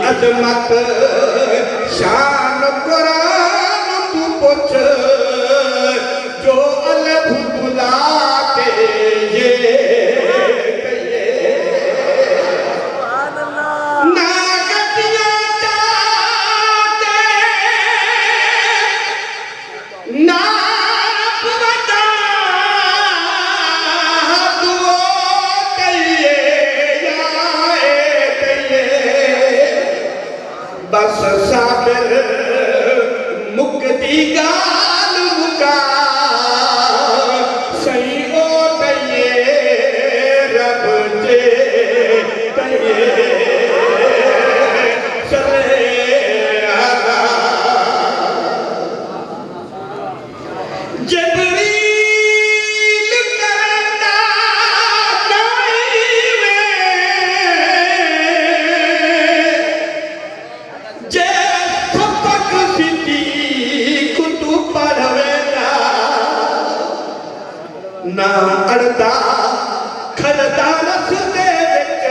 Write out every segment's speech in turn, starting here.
عظمت شان قرآن تو پوچھ جو الہ بلا کے یہ بس صابر مکتی گال مکا صحیح او تیے رب جے تیے صلی اللہ جبریل کرنا نائی نا اڑتا کھلتا رستے وچ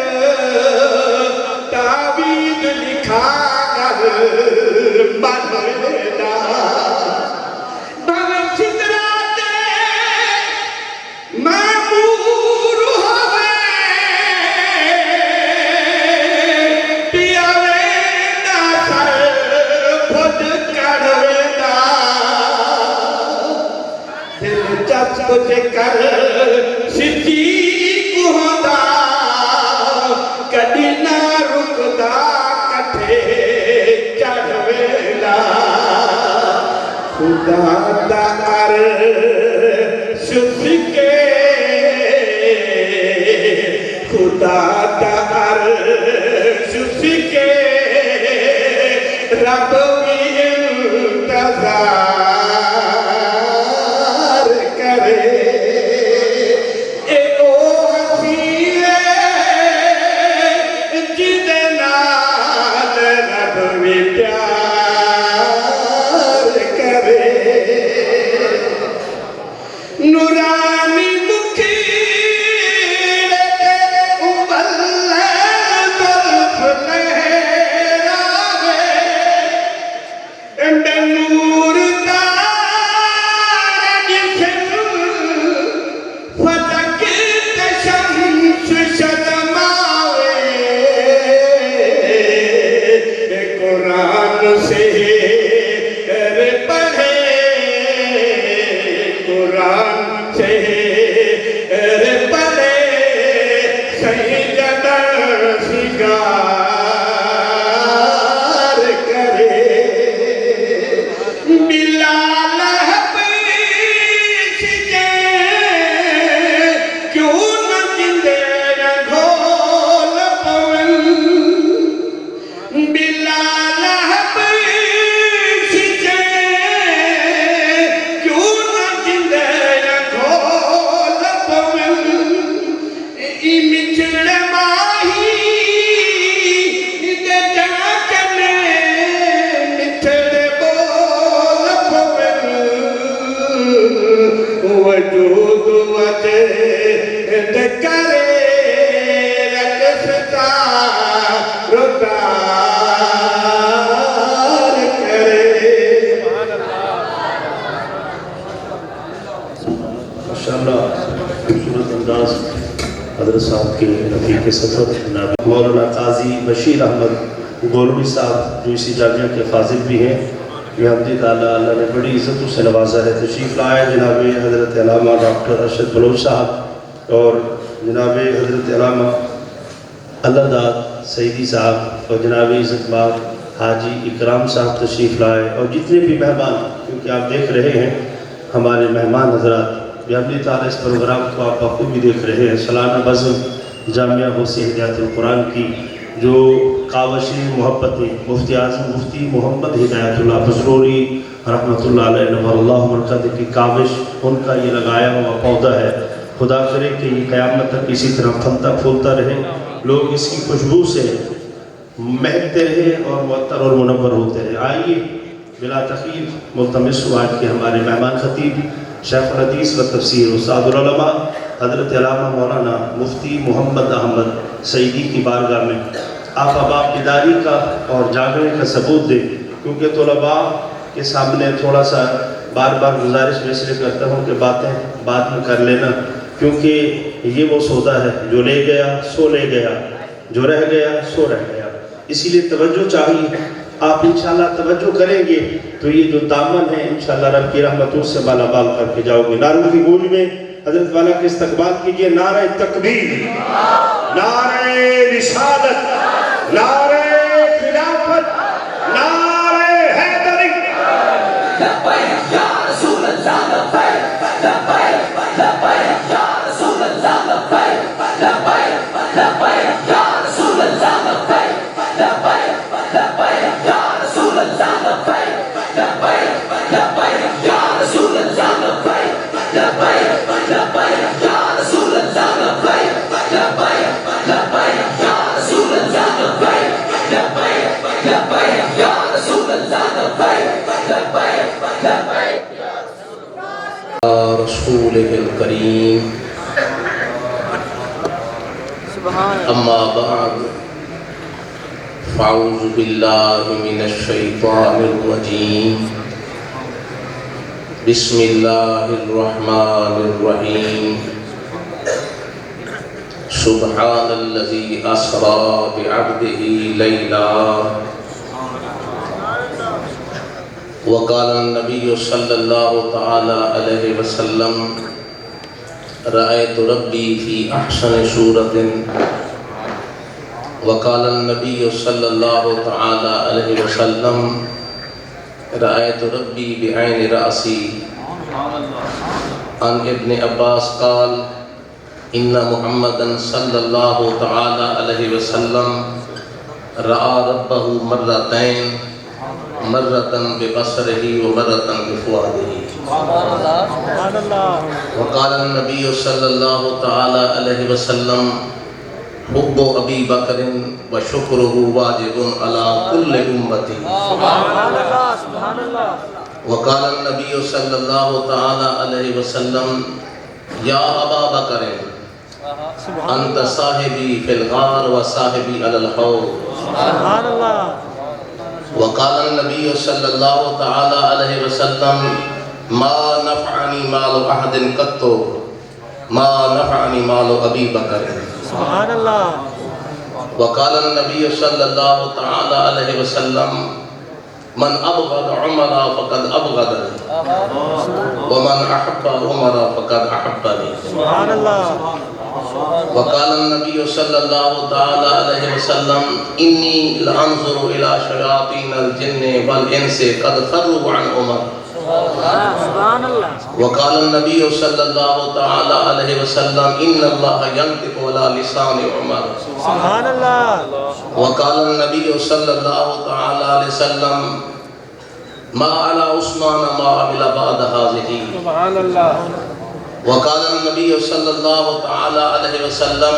تعویذ لکھا کر من ویدا بھاویں سدراتے معمور ہوے پیاوے نا سر خود کر ویدا دلچسپ کر صدیق ہوندا کدی نہ رکدا کٹھے چڑھ ویلا خدا دا عرش سکے خدا دا عرش سکے رب بھی انتظار نورانی مکھی حضرت صاحب کے رفیق سفر جناب مولانا قاضی بشیر احمد گولوی صاحب جو اسی جامعہ کے فاضل بھی ہیں، یہ حمد تعالیٰ اللہ نے بڑی عزتوں سے نوازا ہے. تشریف لائے جناب حضرت علامہ ڈاکٹر ارشد بلوچ صاحب اور جناب حضرت علامہ اللہ داد سیدی صاحب اور جناب عزت مآب حاجی اکرام صاحب تشریف لائے، اور جتنے بھی مہمان کیونکہ آپ دیکھ رہے ہیں ہمارے مہمان حضرات، بیابلی تعالیٰ اس پروگرام کو آپ بخوبی دیکھ رہے ہیں، سالانہ بزم جامعہ غوث ہدایت القرآن کی جو کاوشی محبت میں مفتی اعظم مفتی محمد ہدایت اللہ فضلوری رحمۃ اللہ علیہ نور اللہ مرکز کی کاوش، ان کا یہ لگایا ہوا پودا ہے. خدا کرے کہ یہ قیامت تک اسی طرح پھلتا پھولتا رہے، لوگ اس کی خوشبو سے مہکتے رہے اور معطر اور منور ہوتے رہے. آئیے بلا تخیر ملتمس آج کے ہمارے مہمان خطیب شیخ الحدیث و تفسیر استاد العلماء حضرت علامہ مولانا مفتی محمد احمد سعیدی کی بارگاہ میں آپ اباب بیداری کا اور جاگنے کا ثبوت دیں، کیونکہ طلباء کے سامنے تھوڑا سا بار بار گزارش میں اس لیے کرتا ہوں کہ باتیں بعد میں کر لینا، کیونکہ یہ وہ سودا ہے جو لے گیا سو لے گیا، جو رہ گیا سو رہ گیا. اسی لیے توجہ چاہیے. آپ انشاءاللہ توجہ کریں گے تو یہ جو دامن ہے انشاءاللہ رب کی رحمتوں سے بالا بال کر کے جاؤ گے. نعروں کی گونج میں حضرت والا کے استقبال کیجئے. نعرہ تکبیر، نعرہ رسالت، نعرہ خلافت، نعرہ حیدری. لبیک یا رسول اللہ، لبیک لبیک لبیک یا رسول اللہ، لبیک لبیک لبیک یا رسول اللہ، لبیک لبیک لبیک یا رسول اللہ، لبیک لبیک لبیک یا رسول اللہ، لبیک لبیک لبیک یا رسول اللہ، لبیک لبیک لبیک یا رسول اللہ، لبیک لبیک لبیک یا رسول اللہ، لبیک لبیک لبیک رسولہ الکریم. اما بعد فاعوذ باللہ من الشیطان الرجیم. بسم اللہ الرحمن الرحیم. سبحان الذی اسری بعبدہ لیلا. وقال النبی صلی اللہ تعالی علیہ وسلم رأیت ربی فی احسن صورت. وقال النبی صلی اللہ تعالی علیہ وسلم رأیت ربی بعین رأسی. عن ابن عباس قال ان محمدا صلی اللہ تعالی علیہ وسلم رأى ربہ مرتین، مرتن ببصرہ ومرتن بفؤادہ. وقال النبی صلی اللہ تعالی علیہ وسلم حب ابی بکر وشکرہ واجب علی کل امتی. وقال النبی صلی اللہ تعالی علیہ وسلم یا ابا بکر انت صاحبی فی الغار و صاحبی علی الحوض. وقال النبی صلی اللہ تعالی علیہ وسلم ما نفعنی مال احد قط ما نفعنی مال ابی بکر. سبحان اللہ. وقال النبی صلی اللہ تعالی علیہ وسلم من ابغض عمر فقد ابغضنی ومن احب عمر فقد احبنی. سبحان اللہ. وقال النبی صلی اللہ تعالی علیہ وسلم انی لانظر الى شیاطین الجن والانس قد فروا عن عمر. سبحان اللہ. وقال النبی صلی اللہ تعالی علیہ وسلم ان اللہ ینطق علی لسان عمر. سبحان اللہ. وقال النبی صلی اللہ تعالی علیہ وسلم ما علی عثمان ما عمل بعد هذه. سبحان اللہ. وقال النبی صلی اللہ تعالی علیہ وسلم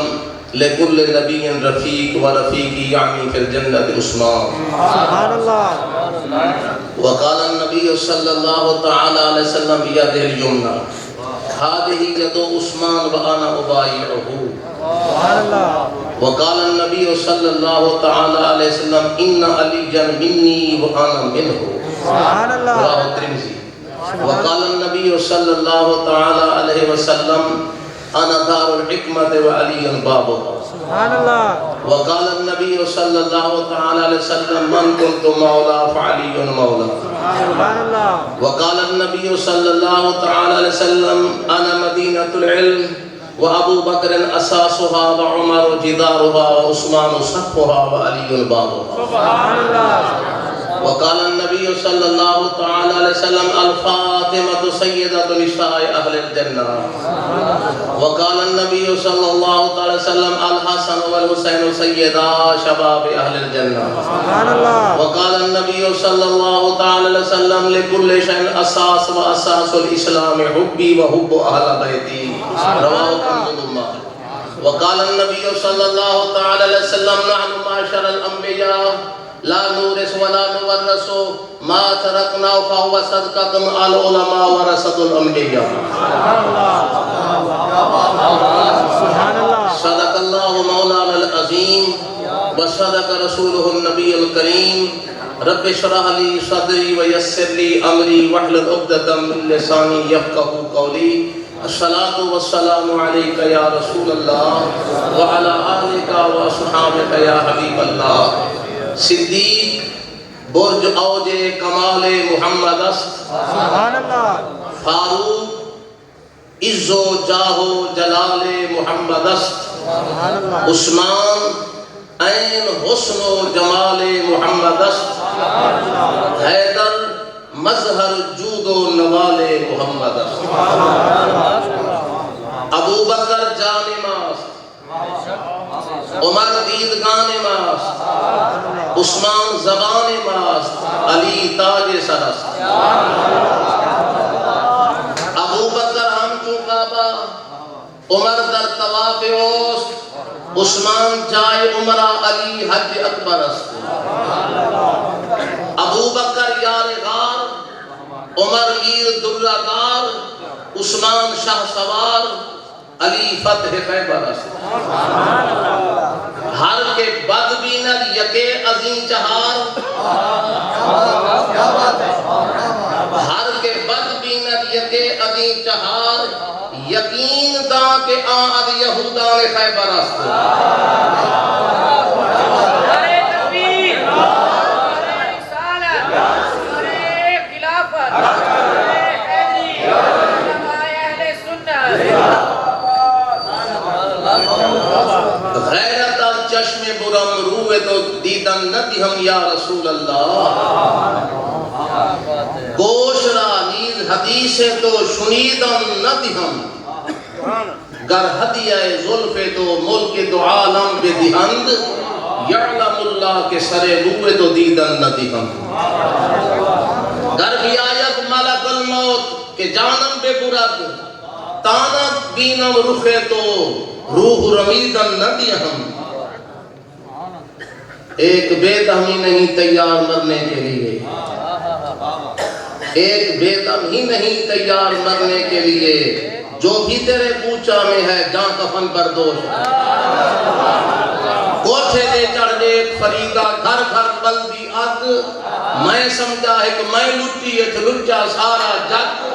لکل نبی رفیق و رفیقی یعنی فی الجنت عثمان. سبحان اللہ. وقال النبی صلی اللہ تعالی علیہ وسلم بیدہ الیمنی هذه ید عثمان وانا ابایعہ. سبحان اللہ. وقال النبی صلی اللہ تعالی علیہ وسلم ان علیا منی وانا منہ. سبحان اللہ. رواه ترمذی. وقال النبی صلی اللہ تعالی علیہ وسلم انا دار الحکمت وعلی بابها. سبحان اللہ. وقال النبی صلی اللہ تعالی علیہ وسلم من کنت مولا فعلی مولا. سبحان اللہ. وقال النبی صلی اللہ تعالی علیہ وسلم انا مدینۃ العلم وابو بکر اساسها وعمر جدارها وعثمان سقفها وعلی بابها. سبحان اللہ. وقال النبي صلى الله تعالى عليه وسلم الفاطمة سيدة نساء أهل الجنة. وقال النبي صلى الله تعالى عليه وسلم الحسن والحسين سيدا شباب أهل الجنة. وقال النبي صلى الله تعالى عليه وسلم لكل شيء أساس وأساس الإسلام حبي وحب أهل بيتي. رواه كنز الأمة. وقال النبي صلى الله تعالى عليه وسلم نحن معشر الأنبياء لا نورث ولا نورث ما تركنا فهو صدقة العلماء ورثة الأنبياء. صدق الله مولانا العظيم وصدق رسوله النبي الكريم. رب اشرح لي صدري ويسر لي أمري واحلل عقدة من لساني يفقهوا قولي. الصلاة والسلام عليك يا رسول الله وعلى آلك وأصحابك يا حبيب الله. صدیق برج اوج کمال محمد است. فاروق عز و جاہ و جلال محمد است. عثمان عین حسن و جمال محمد است. حیدر مظہر جود و نوال محمد است. ابو بکر جان ماست، عمر دیدگان ماست، عثمان زبان ماست، علی تاج سر است. ابو بکر ہم چو کعبہ، عمر در طواف اوست، عثمان جائے عمرہ، علی حج اکبر است. ابو بکر یار غار، عمر میر درہ دار، عثمان شاہ سوار، علی فتح خیبر است. ہر کے بد بیند یکے عظیم چہار، ہر کے بد بیند یکے عظیم چہار، یقین دا کہ آد یہودان خیبر است. غیرت چشم برم روئے تو دیدن ندی ہم یا رسول اللہ. گوش را نیز حدیث تو شنیدن ندی ہم، گر ہدیہ ظلف تو ملک دو عالم بدہند، یعلم اللہ کے سر روئے تو دیدن ندی ہم. گر بھی آیت ملک الموت کے جانم بے برد، تانت بینم رخے تو روح رمیدن نہ دیا ہم. ایک بے دم ہی نہیں تیار مرنے کے لیے، ایک بے دم ہی نہیں تیار مرنے کے لیے، جو بھی تیرے پوچھا میں ہے جان کفن بردوش. کوٹھے دے چڑھ ایک فریدہ گھر گھر بلدی اگ، میں سمجھا ہے کہ میں لٹی ایک لچا سارا جگ.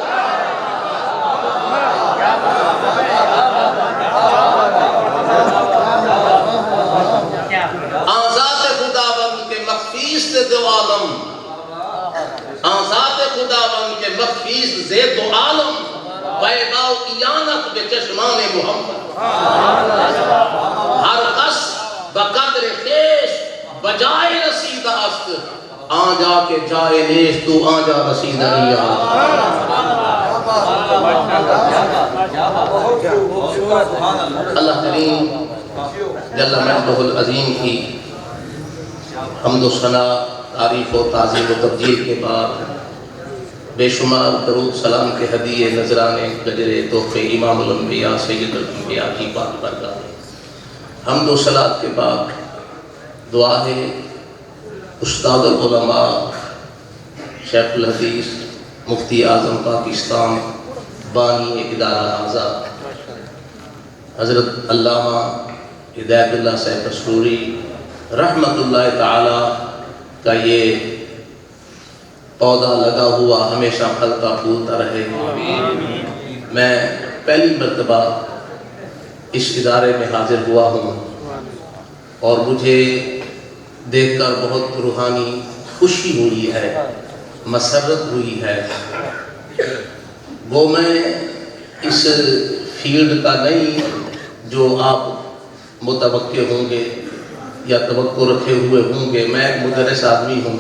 آزاد خداوند کے مخفیز دو عالم، آزاد خداوند کے مخفیز دو عالم، پیدا و ایانت بے چشمان محمد. ہر کس بقدر خیش بجائے رسید است، آن جا کے جائے نیش تو آن جا رسید ایان. اللہ کریم جل مجدہ العظیم کی حمد و ثنا، تعریف و تعظیم و تبجیل کے بعد بے شمار درود سلام کے ہدیے نذرانے گجرے تحفے امام الانبیاء سید الانبیاء کی بات برگاہ. حمد و صلات کے بعد دعا ہے استاد العلماء شیخ الحدیث مفتی اعظم پاکستان بانی ادارہ آزاد حضرت علامہ ہدایت اللہ صاحب اسروری رحمت اللہ تعالی کا یہ پودا لگا ہوا ہمیشہ پھلتا پھولتا رہے. میں پہلی مرتبہ اس ادارے میں حاضر ہوا ہوں اور مجھے دیکھ کر بہت روحانی خوشی ہوئی ہے، مسرت ہوئی ہے. وہ میں اس فیلڈ کا نہیں جو آپ متوقع ہوں گے یا توقع رکھے ہوئے ہوں گے. میں ایک مدرس آدمی ہوں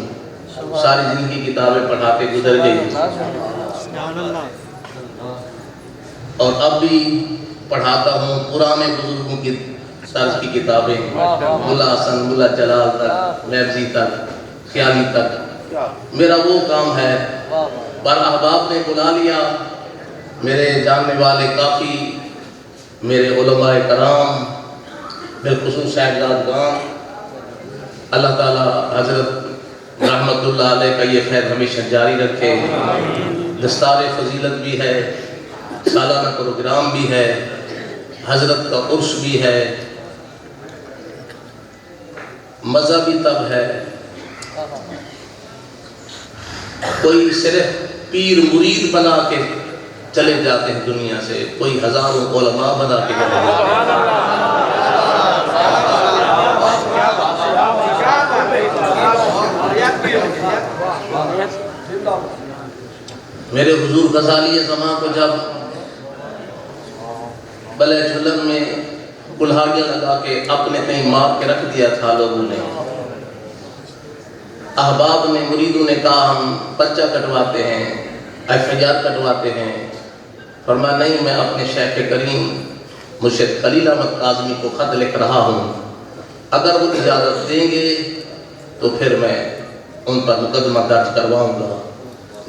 ساری زندگی کتابیں پڑھا کے گزر گئی سبحان اللہ اور اب بھی پڑھاتا ہوں پرانے بزرگوں کی طرز کی کتابیں، ملا حسن، ملا جلال تک، لیبزی تک، خیالی تک، میرا وہ کام ہے۔ پر احباب نے بلا لیا، میرے جاننے والے کافی، میرے علماء کرام، بالخصوص شہزاد گان، اللہ تعالیٰ حضرت رحمت اللہ علیہ کا یہ خیر ہمیشہ جاری رکھے۔ دستار فضیلت بھی ہے، سالانہ پروگرام بھی ہے، حضرت کا عرس بھی ہے، مزہ بھی تب ہے۔ کوئی صرف پیر مرید بنا کے چلے جاتے ہیں دنیا سے، کوئی ہزاروں علماء بنا کے چلے جاتے ہیں۔ میرے حضور غزالی زمان کو جب بلے جھلن میں کلہاڑیاں لگا کے اپنے کہیں مار کے رکھ دیا تھا لوگوں نے، احباب نے، مریدوں نے کہا ہم پرچہ کٹواتے ہیں، FIR کٹواتے ہیں۔ فرمایا نہیں، میں اپنے شیخ کریم مرشد خلیل احمد کاظمی کو خط لکھ رہا ہوں، اگر وہ اجازت دیں گے تو پھر میں ان پر مقدمہ درج کرواؤں گا۔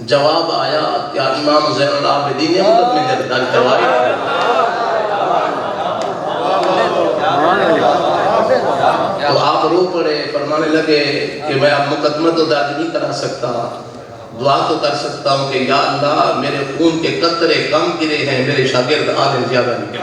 جواب آیا کیا امام زین العابدین نے مقدمے درج کروائے؟ تو آپ رو پڑے، فرمانے لگے کہ میں اب مقدمہ تو درج نہیں کرا سکتا، دعا تو کر سکتا ہوں کہ یا اللہ میرے خون کے قطرے کم گرے ہیں، میرے شاگرد عالم زیادہ نکلے۔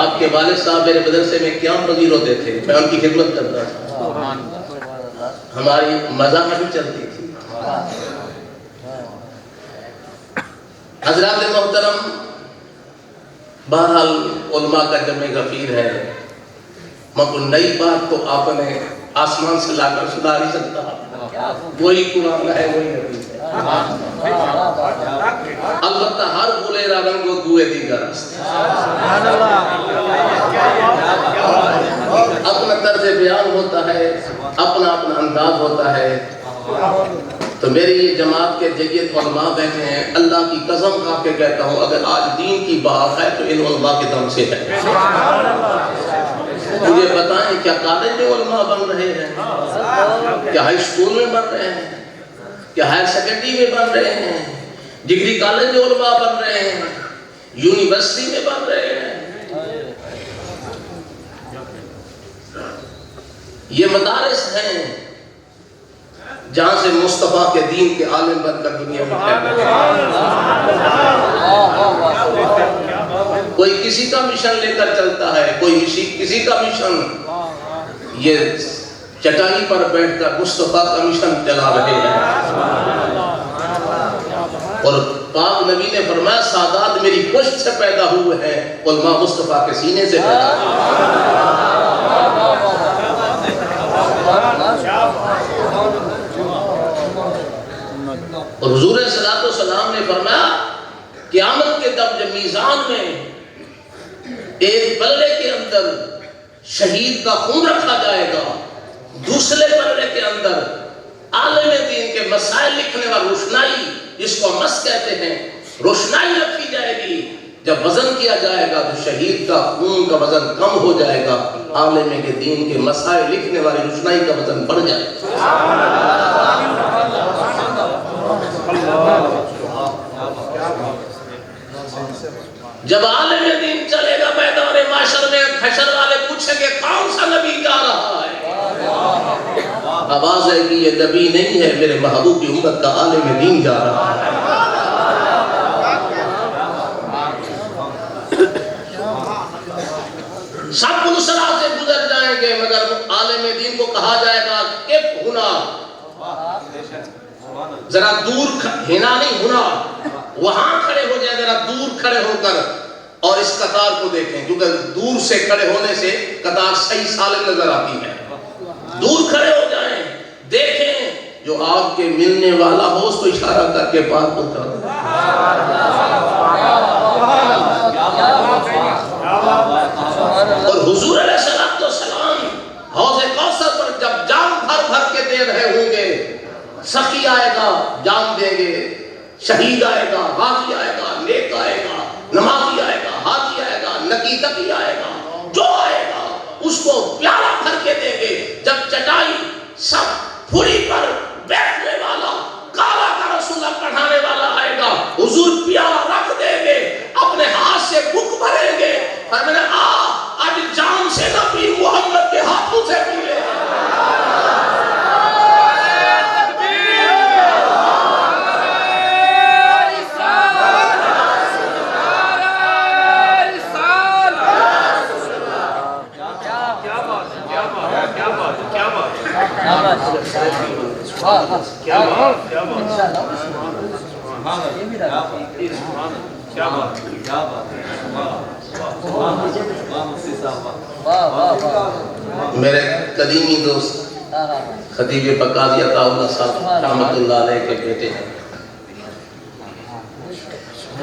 آپ کے والد صاحب میرے مدرسے میں قیام پذیر ہوتے تھے، میں ان کی خدمت کرتا تھا، ہماری مزاح بھی چلتی تھی۔ حضرات محترم، بہرحال علماء کا جمع غفیر ہے، مگر نئی بات تو آپ نے آسمان سے لا کر سنا نہیں سکتا، وہی قرآن ہے، وہی حدیث ہے۔ البتہ ہر بلیرا رنگ و دوئے دیگر اپنا طرز بیان ہوتا ہے، اپنا انداز ہوتا ہے۔ تو میری یہ جماعت کے جید علماء بیٹھے ہیں، اللہ کی قسم کھا کے کہتا ہوں اگر آج دین کی بات ہے تو ان علماء کے دم سے ہے۔ مجھے بتائیں کیا کالج میں علماء بن رہے ہیں؟ کیا ہائی اسکول میں بن رہے ہیں؟ کیا ہائر سیکنڈری میں بن رہے ہیں؟ ڈگری کالج میں علماء بن رہے ہیں؟ یونیورسٹی میں بن رہے ہیں؟ یہ مدارس ہیں جہاں سے مصطفیٰ کے دین کے عالم بن کر دنیا میں پھیل گئے۔ کوئی کسی کا مشن لے کر چلتا ہے، کوئی کسی کا مشن، یہ چٹائی پر بیٹھ کر مصطفیٰ کا مشن چلا رہے ہیں۔ اور پاک نبی نے فرمایا سادات میری پشت سے پیدا ہوئے ہیں، علماء مصطفیٰ کے سینے سے پیدا ہوئے۔ اور حضور صلی اللہ علیہ وسلم نے فرمایا قیامت کے دم جب میزان میں ایک بلے کے اندر شہید کا خون رکھا جائے گا، دوسرے بلے کے اندر عالم دین کے مسائل لکھنے والی روشنائی، جس کو مس کہتے ہیں، روشنائی رکھی جائے گی۔ جب وزن کیا جائے گا تو شہید کا خون کا وزن کم ہو جائے گا، عالم کے دین کے مسائل لکھنے والی روشنائی کا وزن بڑھ جائے گا۔ جب عالم دین چلے گا میدان معاشر میں، حشر والے پوچھیں گے کون سا نبی جا رہا ہے؟ آواز ہے کہ یہ نبی نہیں ہے، میرے محبوب کی امت کا عالم دین جا رہا ہے۔ سب پلسرا سے گزر جائیں گے مگر عالم دین کو کہا جائے گا کہ ہونا، ذرا دور، ہنا نہیں ہونا، وہاں کھڑے ہو جائیں، ذرا دور کھڑے ہو کر اور اس قطار کو دیکھیں، کیونکہ دور سے کھڑے ہونے سے قطار صحیح سالم نظر آتی ہے۔ دور کھڑے ہو جائیں، دیکھیں، جو آپ کے ملنے والا ہو اس کو اشارہ کر کے بات پہنچا دیں۔ اور حضور علیہ السلام سخی آئے گا جان دیں گے، شہید آئے گا، غازی آئے گا، نیک آئے گا، نمازی آئے گا، حاجی آئے گا، نکی تقی آئے گا، جو آئے گا اس کو پیارا کر کے دیں گے۔ جب چٹائی سب پھوڑی پر بیٹھنے والا کالا کا رسولہ پڑھانے والا آئے گا، حضور پیارا رکھ دیں گے، اپنے ہاتھ سے بک بھریں گے، فرمایا آج جام سے نہ پی، محمد کے ہاتھوں سے پی لے۔ میرے قدیمی دوست خطیب قاضی عطا اللہ صاحب رحمۃ اللہ علیہ کے بیٹے ہیں،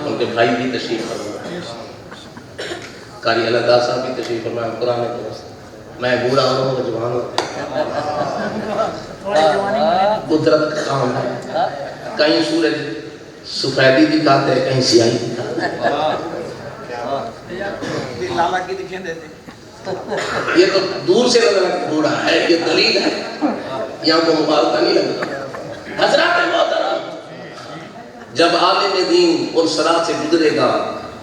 ان کے بھائی بھی تشریف فرما، قاری الدا صاحب بھی تشریف فرما، قرآن دوست، میں بوڑھا ہوں جوان ہوں، قدرت کا کام ہے، کہیں سورج سفیدی دکھاتے ہیں، کہیں سیاہی دکھاتے ہیں، یہ تو دور سے نظر بوڑھا ہے، یہ دلیل ہے، یہاں کو مبارکہ نہیں لگتا۔ حضرات محترم، جب عالم دین اور صراط سے گزرے گا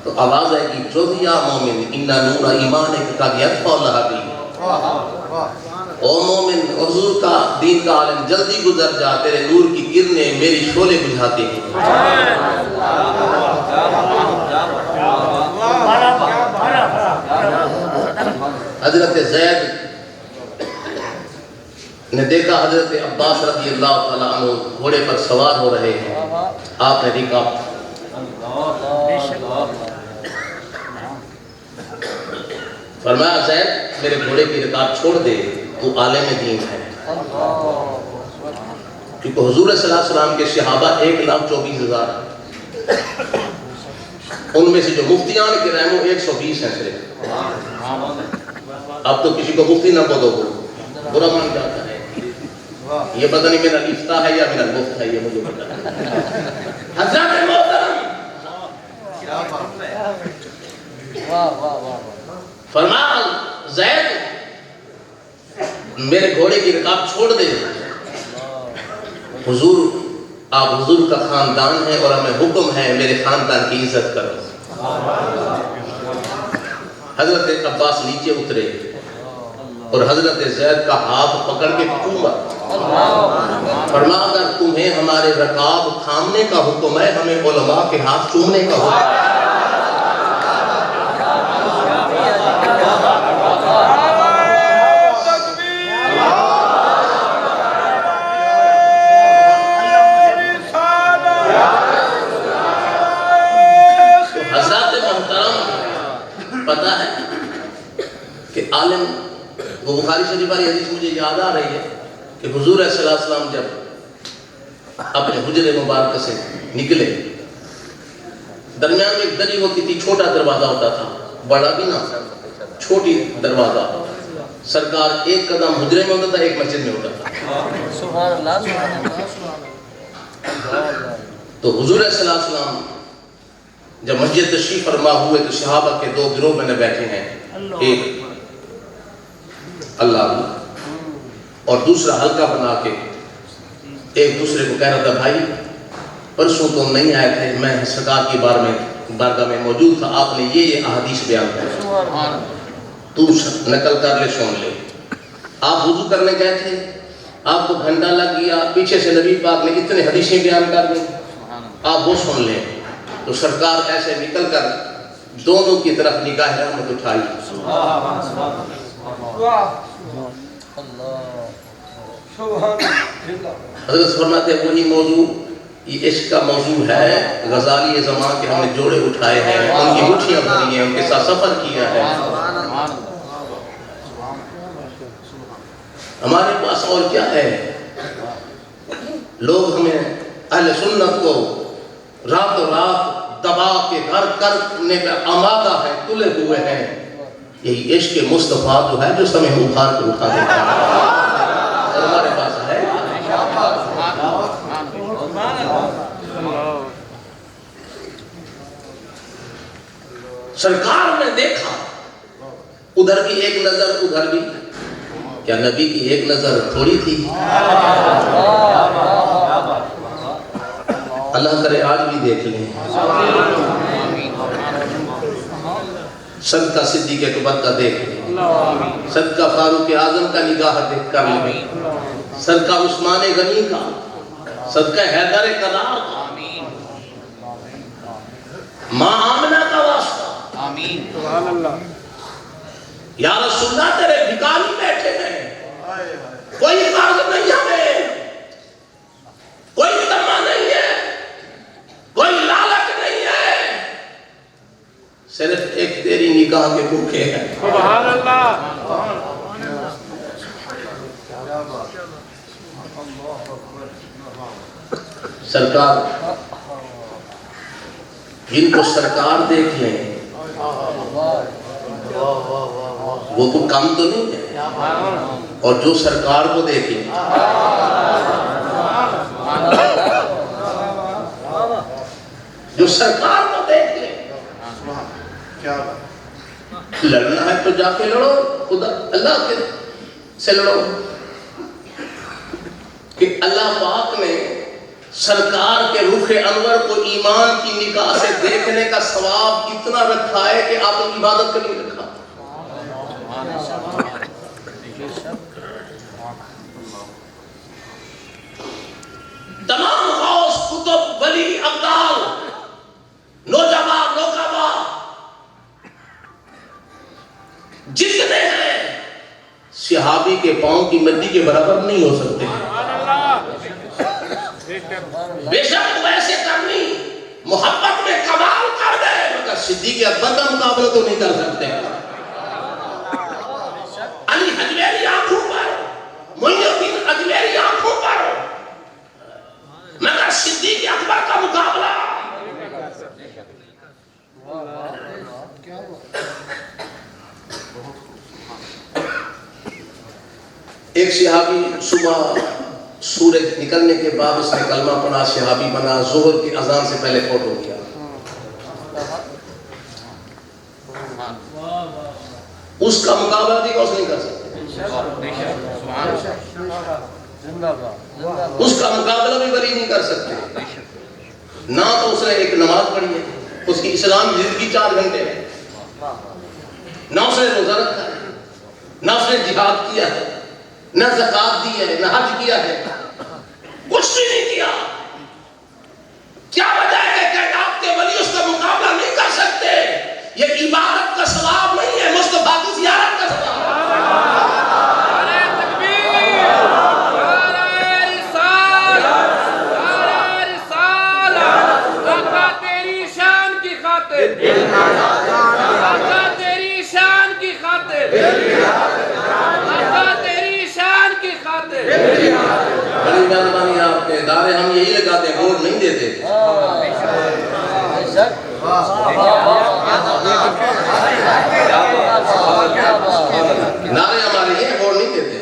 تو آواز آئے گی جو یا مومن انا نور ایمان قد یطفئ لہبی، او مومن حضور کا دین کا عالم جلدی گزر جا، تیرے نور کی کرنیں میری شعلے بجھاتے ہیں۔ حضرت زید نے دیکھا حضرت عباس رضی اللہ تعالیٰ عنہ گھوڑے پر سوار ہو رہے ہیں، آپ نے دیکھا، فرمایا زید میرے گھوڑے کی رکاب چھوڑ دے، تو عالم دین ہے، کیونکہ حضور صلی اللہ علیہ وسلم کے صحابہ 1,24,000 ان میں سے جو مفتیان کے رحمو 120 ہیں صرف۔ اب تو کسی کو مفتی نہ بولو برا مان جاتا ہے، یہ پتہ نہیں میرا افتاء ہے یا میرا مفت ہے، یہ مجھے پتہ ہے۔ حضرات محترم، فرمایا زید میرے گھوڑے کی رکاب چھوڑ دے، حضور آپ حضور کا خاندان ہے اور ہمیں حکم ہے میرے خاندان کی عزت کرو۔ حضرت عباس نیچے اترے اور حضرت زید کا ہاتھ پکڑ کے چوما، فرمایا اگر تمہیں ہمارے رکاب تھامنے کا حکم ہے، ہمیں علماء کے ہاتھ چومنے کا حکم ہے۔ پتہ ہے کہ عالم، وہ بخاری شریف والی حدیث مجھے یاد آ رہی ہے کہ حضور صلی اللہ علیہ وسلم جب اپنے حجرے مبارکہ سے نکلے، درمیان میں ایک دری ہوتی تھی، چھوٹا دروازہ ہوتا تھا، بڑا بھی نہ، چھوٹی دروازہ، سرکار ایک قدم حجرے میں ہوتا تھا، ایک مسجد میں ہوتا تھا۔ تو حضور صلی اللہ علیہ وسلم جب مسجد تشریف فرما ہوئے تو صحابہ کے دو گروہ میں بیٹھے ہیں، ایک اللہ اور دوسرا حلقہ بنا کے ایک دوسرے کو کہہ رہا تھا بھائی پرسوں تم نہیں آئے تھے، میں سرکار کی بارگاہ میں موجود تھا، آپ نے یہ احادیث بیان کر، تو نقل کر لے، سن لے، آپ وضو کرنے گئے تھے، آپ کو گھنٹہ لگ گیا، پیچھے سے نبی پاک نے اتنے حدیثیں بیان کر دیں، آپ وہ سن لیں۔ تو سرکار ایسے نکل کر دونوں کی طرف نگاہ رحمت اٹھائی، حضرت فرماتے ہیں وہی موضوع، یہ عشق کا موضوع ہے، غزالی زمان کے ہم نے جوڑے اٹھائے ہیں، ان کی مٹھیاں بھری ہیں، ان کے ساتھ سفر کیا ہے۔ ہمارے پاس اور کیا ہے؟ لوگ ہمیں اہل سنت کو رات و رات دبا کے گھر کرنے کا آمادہ ہے، تلے ہوئے ہیں، یہی عشق مصطفیٰ جو ہے جو سمیں ابھار کے اٹھا دیتا ہے، اور ہمارے پاس ہے۔ سرکار نے دیکھا، ادھر بھی ایک نظر ادھر بھی، کیا نبی کی ایک نظر تھوڑی تھی؟ اللہ کرے آج بھی دیکھ لیں۔ صدقہ صدیق اکبر کا دیکھ لیں، صدقہ فاروق اعظم کا نگاہ دیکھ کر لیں، صدقہ عثمان غنی کا، صدقہ حیدر کرار کا، ماں آمنہ کا واسطہ، سبحان اللہ۔ یا رسول اللہ تیرے بھکاری بیٹھے ہیں، کوئی قرض نہیں ہمیں، کوئی تما نہیں ہے، کوئی لالچ نہیں ہے، صرف ایک تیری نگاہ کے بھوکے ہیں۔ سبحان اللہ۔ سرکار جن کو سرکار دیکھ لیں وہ تو کم تو نہیں ہے، اور جو سرکار کو دیکھیں جو سرکار کو دیکھ لیں، لڑنا ہے تو جا کے لڑو، خدا اللہ کے سے لڑو، کہ اللہ پاک نے سرکار کے رخ انور کو ایمان کی نگاہ سے دیکھنے کا ثواب اتنا رکھا ہے کہ آپ کی عبادت کا نہیں رکھا۔ تمام غوث کتب ولی ابدال نوجوان نوکبا جتنے ہیں صحابی کے پاؤں کی مٹی کے برابر نہیں ہو سکتے۔ بے شک ویسے کرنی محبت میں کمال کر دے، مگر صدیق اکبر کا مقابلہ تو نہیں کر سکتے۔ علی حجویری آنکھوں پر، معین الدین اجمیری آنکھوں پر، مگر صدیق اکبر کا مقابلہ۔ ایک صحابی صبح سورج نکلنے کے بعد اس نے کلمہ پڑھا، صحابی بنا، ظہر کی اذان سے پہلے فوت ہو گیا۔ اس کا مقابلہ بھی کوئی نہیں کر سکتے، اس کا مقابلہ بھی ولی نہیں کر سکتے۔ نہ تو اس نے ایک نماز پڑھی ہے، اس کی اسلام زندگی 4 گھنٹے ہے، نہ اس نے روزہ رکھا ہے، نہ اس نے جہاد کیا ہے، نہ زکات دی ہے، نہ حج کیا ہے، کچھ بھی نہیں کیا۔ کیا وجہ ہے کہ کائنات کے ولی اس کا مقابلہ نہیں کر سکتے؟ یہ عبادت کا ثواب نہیں ہے، مصطفیٰ کی زیارت کا ثواب ہے۔ نعرہ تکبیر، نعرہ رسالت، نعرہ رسالت، آقا تیری شان کی خاطر، آقا تیری شان کی خاطر، آقا تیری شان کی خاطر۔ بڑی مہربانی آپ کے ادارے ہم یہی لگاتے ہیں، ووٹ نہیں دیتے۔ نعرے ہمارے یہ ووٹ نہیں دیتے۔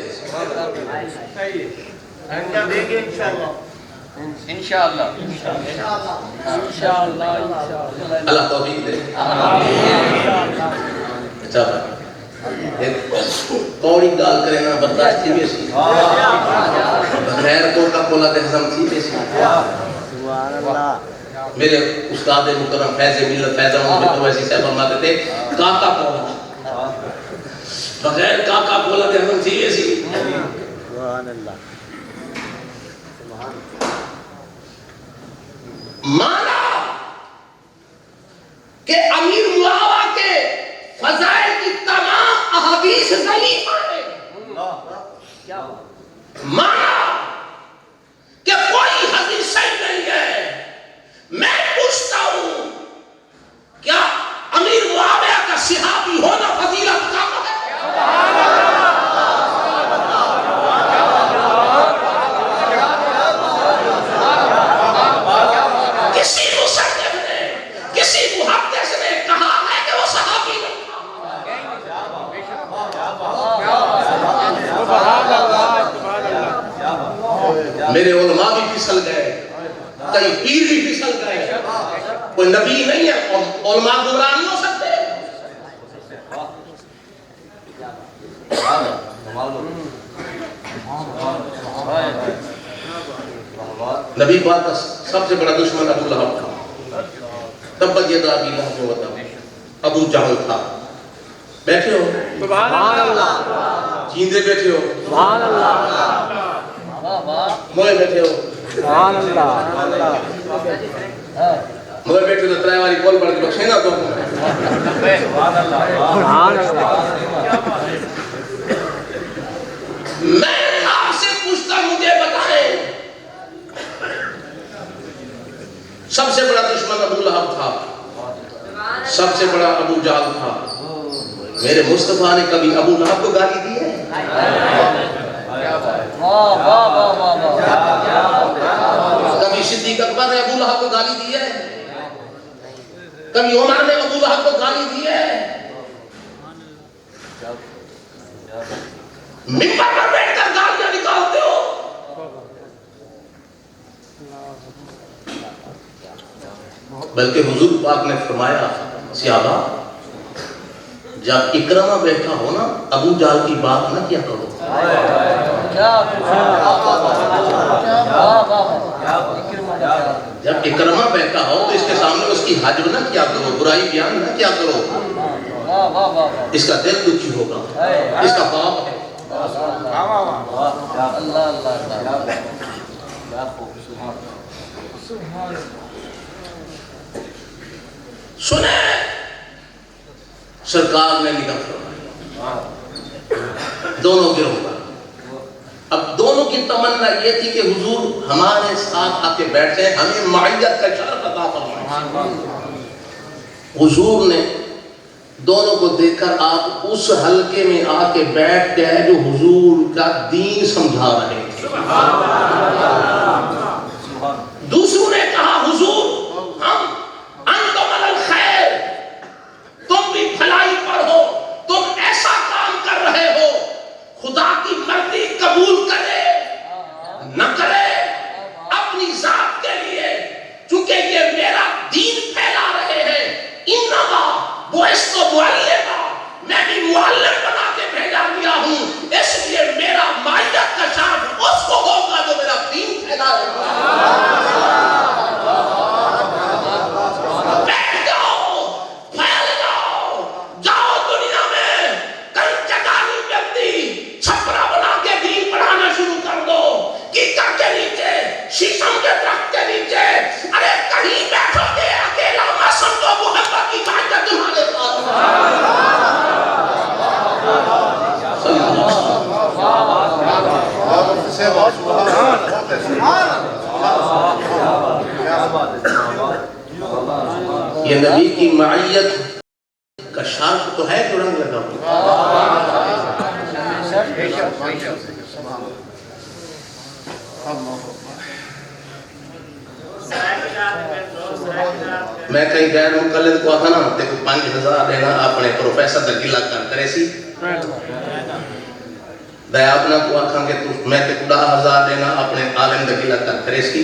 انشاءاللہ اللہ توفیق دے۔ اچھا ایک کوڑی گال کرے نا برداشت تھی بیسی، بغیر کوڑا کولا دے ہزم تھی بیسی۔ میرے استاد مکرم فیض ملت فیض احمد بن ویسی صاحب فرماتے تھے کاکا کولا، بغیر کاکا کولا دے ہزم تھی بیسی۔ مانا کہ امیر معاویہ کے فضائل کی تمام احادیث ضعیفہ ہیں، مانا کہ کوئی حدیث صحیح نہیں ہے۔ میں پوچھتا ہوں کیا امیر معاویہ کا صحابی ہونا فضیلت کا ہے؟ کسی مصنف نے، کسی محدث نے کہا ہے کہ وہ صحابی نہیں تھا۔ میرے علماء بھی پھسل گئے، کئی پیر بھی پھسل گئے، کوئی نبی نہیں ہے، علماء گمراہ نہیں ہو سکتے۔ نبی پاک کا سب سے بڑا دشمن ابو لہب تھا. تبت یدا ابی لہب و تب، ابو جہل تھا. بیٹھے ہو سبحان اللہ جیندے بیٹھے ہو سبحان اللہ موئے بیٹھے ہو سبحان اللہ موئے بیٹھے ہو تو ترائے والی کول پڑھ کے بخشے نا تو سبحان اللہ میں آپ سے پوچھتا ہوں، مجھے بتائیں سب سے بڑا دشمن ابو لہب تھا، سب سے بڑا ابو جہل تھا. میرے مصطفیٰ نے کبھی ابو لہب کو گالی دی ہے؟ کبھی صدیق اکبر نے ابو لہب کو گالی دی ہے؟ کبھی عمر نے ابو لہب کو گالی دی ہے؟ منبر پر بیٹھ کر گالیاں نکالتے ہو. بلکہ حضور پاک نے فرمایا صحابہ جب اکرمہ بیٹھا ہو نا ابو جہل کی بات نہ کیا کرو. جب اکرمہ بیٹھا ہو تو اس کے سامنے اس کی حجب نہ کیا کرو، برائی بیان نہ کیا کرو. اس کا دل دکھی ہوگا، اس کا باپ ہے. سنیں سرکار نے نکاح فرمایا دونوں گروہ کا. اب دونوں کی تمنا یہ تھی کہ حضور ہمارے ساتھ آ کے بیٹھ جائیں، ہمیں معیت کا شرف عطا فرمائیں. حضور نے دونوں کو دیکھ کر آپ اس حلقے میں آ کے بیٹھ گئے جو حضور کا دین سمجھا رہے تھے. دوسروں نے کہا حضور ہم انتم علی الخیر، تم بھی بھلائی پر ہو، تم ایسا کام کر رہے ہو خدا کی مرضی قبول کرے نہ کرے اپنی ذات کے لیے، چونکہ یہ میرا دین پھیلا رہے ہیں. انما بعثت معلما، میں بھی معلم بنا کے بھیجا گیا ہوں، اس لیے میرا معیت کا شرف اس کو ہوگا جو میرا دین پھیلا رہے ہیں. شیشم کے درخت کے نیچے ارے کہیں بیٹھو گے اکیلا مت سمجھو محبت کی بات تمہارے پاس. یہ نبی کی معیت کا شرف تو ہے جو رنگ لگا ہوا. میں کہیں غیر مقلد کو آتا نا تے کو 5000 دینا اپنے پروفیسر دا گلا کر کرے سی. میں اپنا کو آکھاں کہ میں تے کو 10000 دینا اپنے عالم دا گلا کر کرے سی.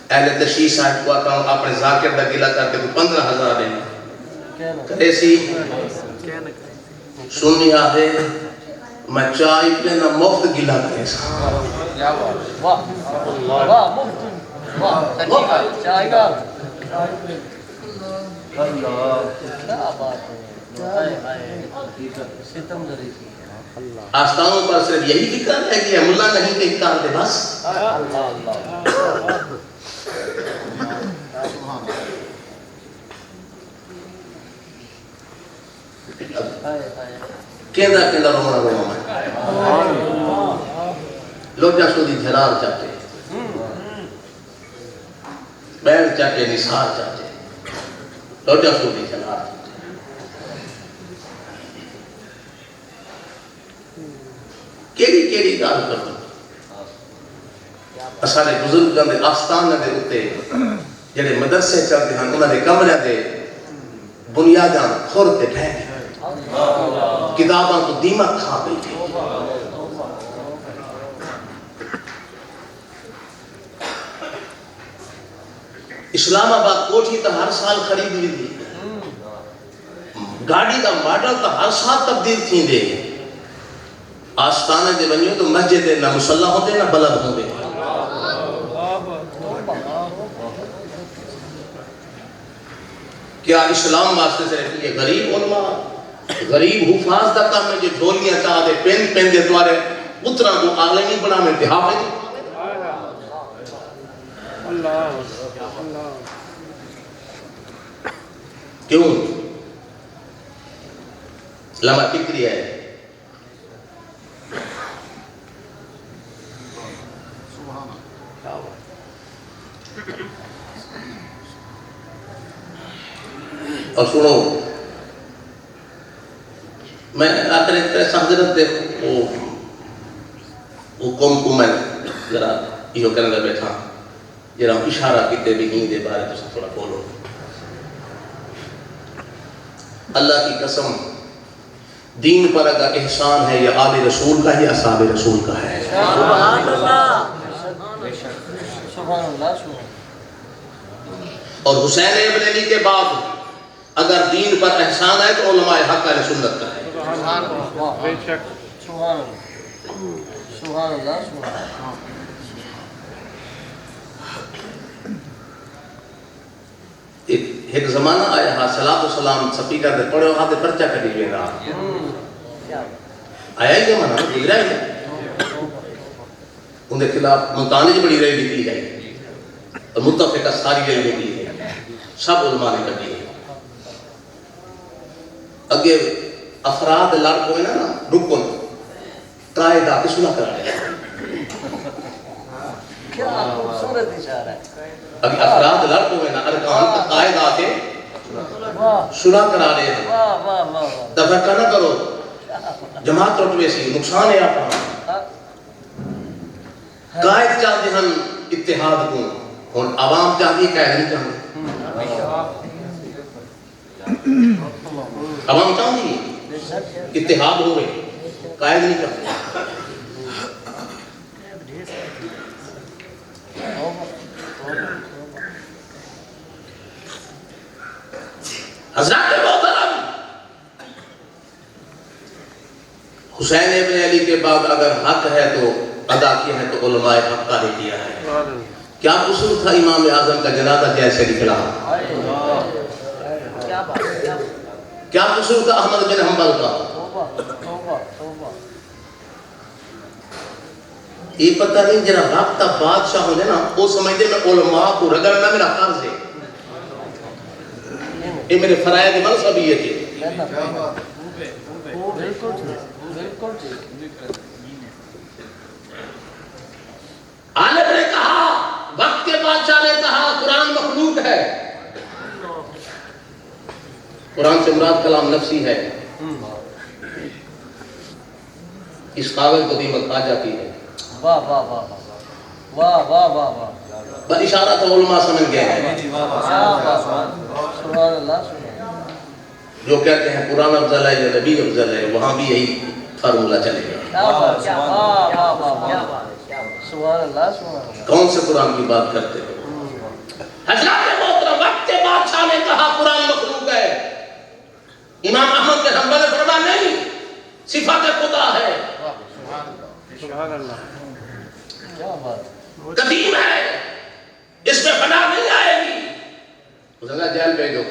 اہل تشیع صاحب کو آکھاں اپنے ذاکر دا گلا کر تے کو 15000 دینا کرے سی. سنی آدھے میں چائے پینا مفت گلا کرے سی. واہ واہ مفت واہ سچی بات چائے گا اللہ کیا بات ہے. ستم دری کی آستانوں پر صرف یہی فکر ہے کہ ملا نہیں کہ کار دے بس. کہندہ کہندہ رونا رونا میں لوجہ سودی جھرار چاہتے بیل چاہتے نثار چاہتے لوجہ سودی جھرار چاہتے. کیڑی گال کرو اسارے بزرگاں دے آستان دے اتے جڑے مدرسے چلتے ہیں انہاں دے کمرے دے بنیاداں کھور تے ڈھہ گئے کتاباں کو دیمک کھا گئی تھی. اسلام آباد کوٹھی تو ہر سال خرید لی تھی. گاڑی کا ماڈل تو ہر سال تبدیل تھی دے آستانے دے بنیوں تو مسجد نہ مسلح ہوتے نہ بلد ہوتے کیا اسلام واسطے سے رکھتی ہے غریب علماء غریب حفاظ دا کام ہے جو جھولیاں چاہ دے پین دے دوارے اتنا کو آگلے نہیں بنا میں انتہا ہے کیوں لمحہ فکری ہے اور سنو میں آخر ایک طرح حضرت دے وہ قوم کو میں ذرا یہ کرنے کا بیٹھا ذرا اشارہ کیتے بھی ہی دے بارے تو تھوڑا بولو اللہ کی قسم دین پر اگر احسان ہے یہ آل رسول کا ہی اصحاب رسول کا ہے اور حسین ابن علی کے بعد اگر دین پر احسان ہے تو علماء حق اہل سنت کا ہے ایک زمانہ آیا ہاں صلاۃ و سلام سپیکر دے پڑھو ہاں دے پرچہ کٹی ہوئے گا آیا ہی زمانہ گزرا ہے ان کے خلاف ملتانی جو بڑی ریلی نکلی گئی اور متفقہ ساری ریلی نکلی گئی سب علماء نے کٹی ہے اگے افراد لڑ کوئے نا رکن قائدہ کی سنا کرا رہے ہیں ابھی افراد لڑ کوئے نا ارکان قائدہ کے سنا کرا رہے ہیں دفعہ نہ کرو جماعت رٹوے سی نقصان ہے آپ قائد چاہتے ہم اتحاد کو اور عوام چاہتی ہے قائد نہیں چاہتے عوام چاہتی ہے اتحاد ہو گئے قائد نہیں چاہتے حضرت محترم حسین ابن علی کے بعد اگر حق ہے تو ادا کیا ہے تو علماء حق کا ہی کیا ہے کیا قصور تھا امام اعظم کا جنازہ جیسے نکلا کیا قصور تھا احمد بن حنبل کا یہ پتہ نہیں جنہا رابطہ بادشاہ ہو جائے نا وہ سمجھتے میں علماء کو رگڑنا میرا فرض ہے یہ میرے فرائض منصبیت ہے عالم نے کہا وقت کے بادشاہ نے کہا قرآن مخلوق ہے قرآن سے مراد کلام نفسی ہے اس قابل کو دیمت آ جاتی ہے واہ واہ واہ واہ واہ واہ واہ بس اشارہ تو علماء سمجھ گئے ہیں جو کہتے ہیں قرآن افضل ہے یا نبی افضل ہے وہاں بھی یہی فارمولہ چلے گا کون سے قرآن کی بات کرتے ہیں حضرت محترم وقت کے بادشاہ نے کہا قرآن مخلوق ہے امام احمد کے حنبل نے فرمایا نہیں صفات خدا ہے قدیم ہے اس میں فنا نہیں آئے گی اس نے جیل بھیجو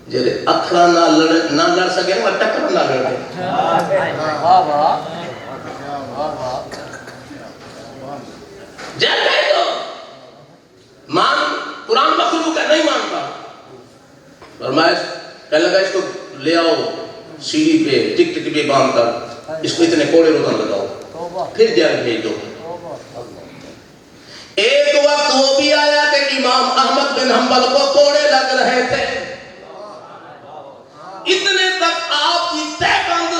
جیسے اکھرا نہ لڑ سکے نا ٹکر نہ لڑ دے جیل بھیجو مان قرآن مخلوق ہے نہیں مانتا فرمایا کہنے لگا اس کو لے آؤ سیڑھی پہ ٹک ٹک پہ باندھ کر اس کو اتنے کوڑے روزن لگاؤ پھر جیل بھیج دو ایک وقت وہ بھی آیا کہ امام احمد بن حنبل کو کوڑے لگ رہے تھے اتنے تک آپ کی تہ بند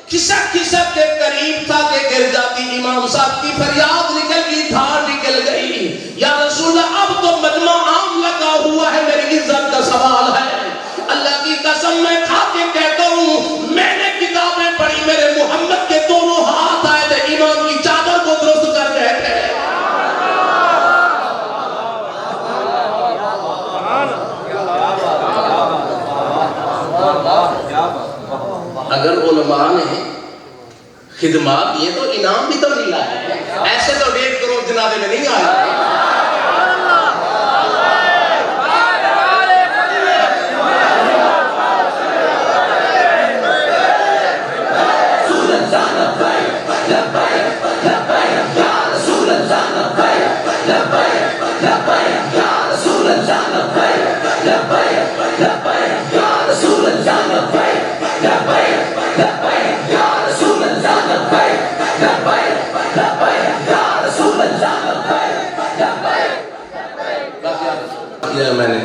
کھسک کھسک کے قریب تھا کہ گر جاتی امام صاحب کی فریاد نکل گئی دھار نکل گئی یا رسول اللہ اب تو مجمع عام لگا ہوا ہے میری عزت کا سوال ہے اللہ کی قسم میں کھا کے کہتا ہوں میں نے کتابیں پڑھی میرے محمد کے دونوں ہاتھ آئے تھے امام کی چادر کو درست کر رہے تھے اگر علماء نے خدمات دیے تو انعام بھی تو ملا ہے، ایسے تو 1.5 کروڑ جنازے میں نہیں آیا. میں نے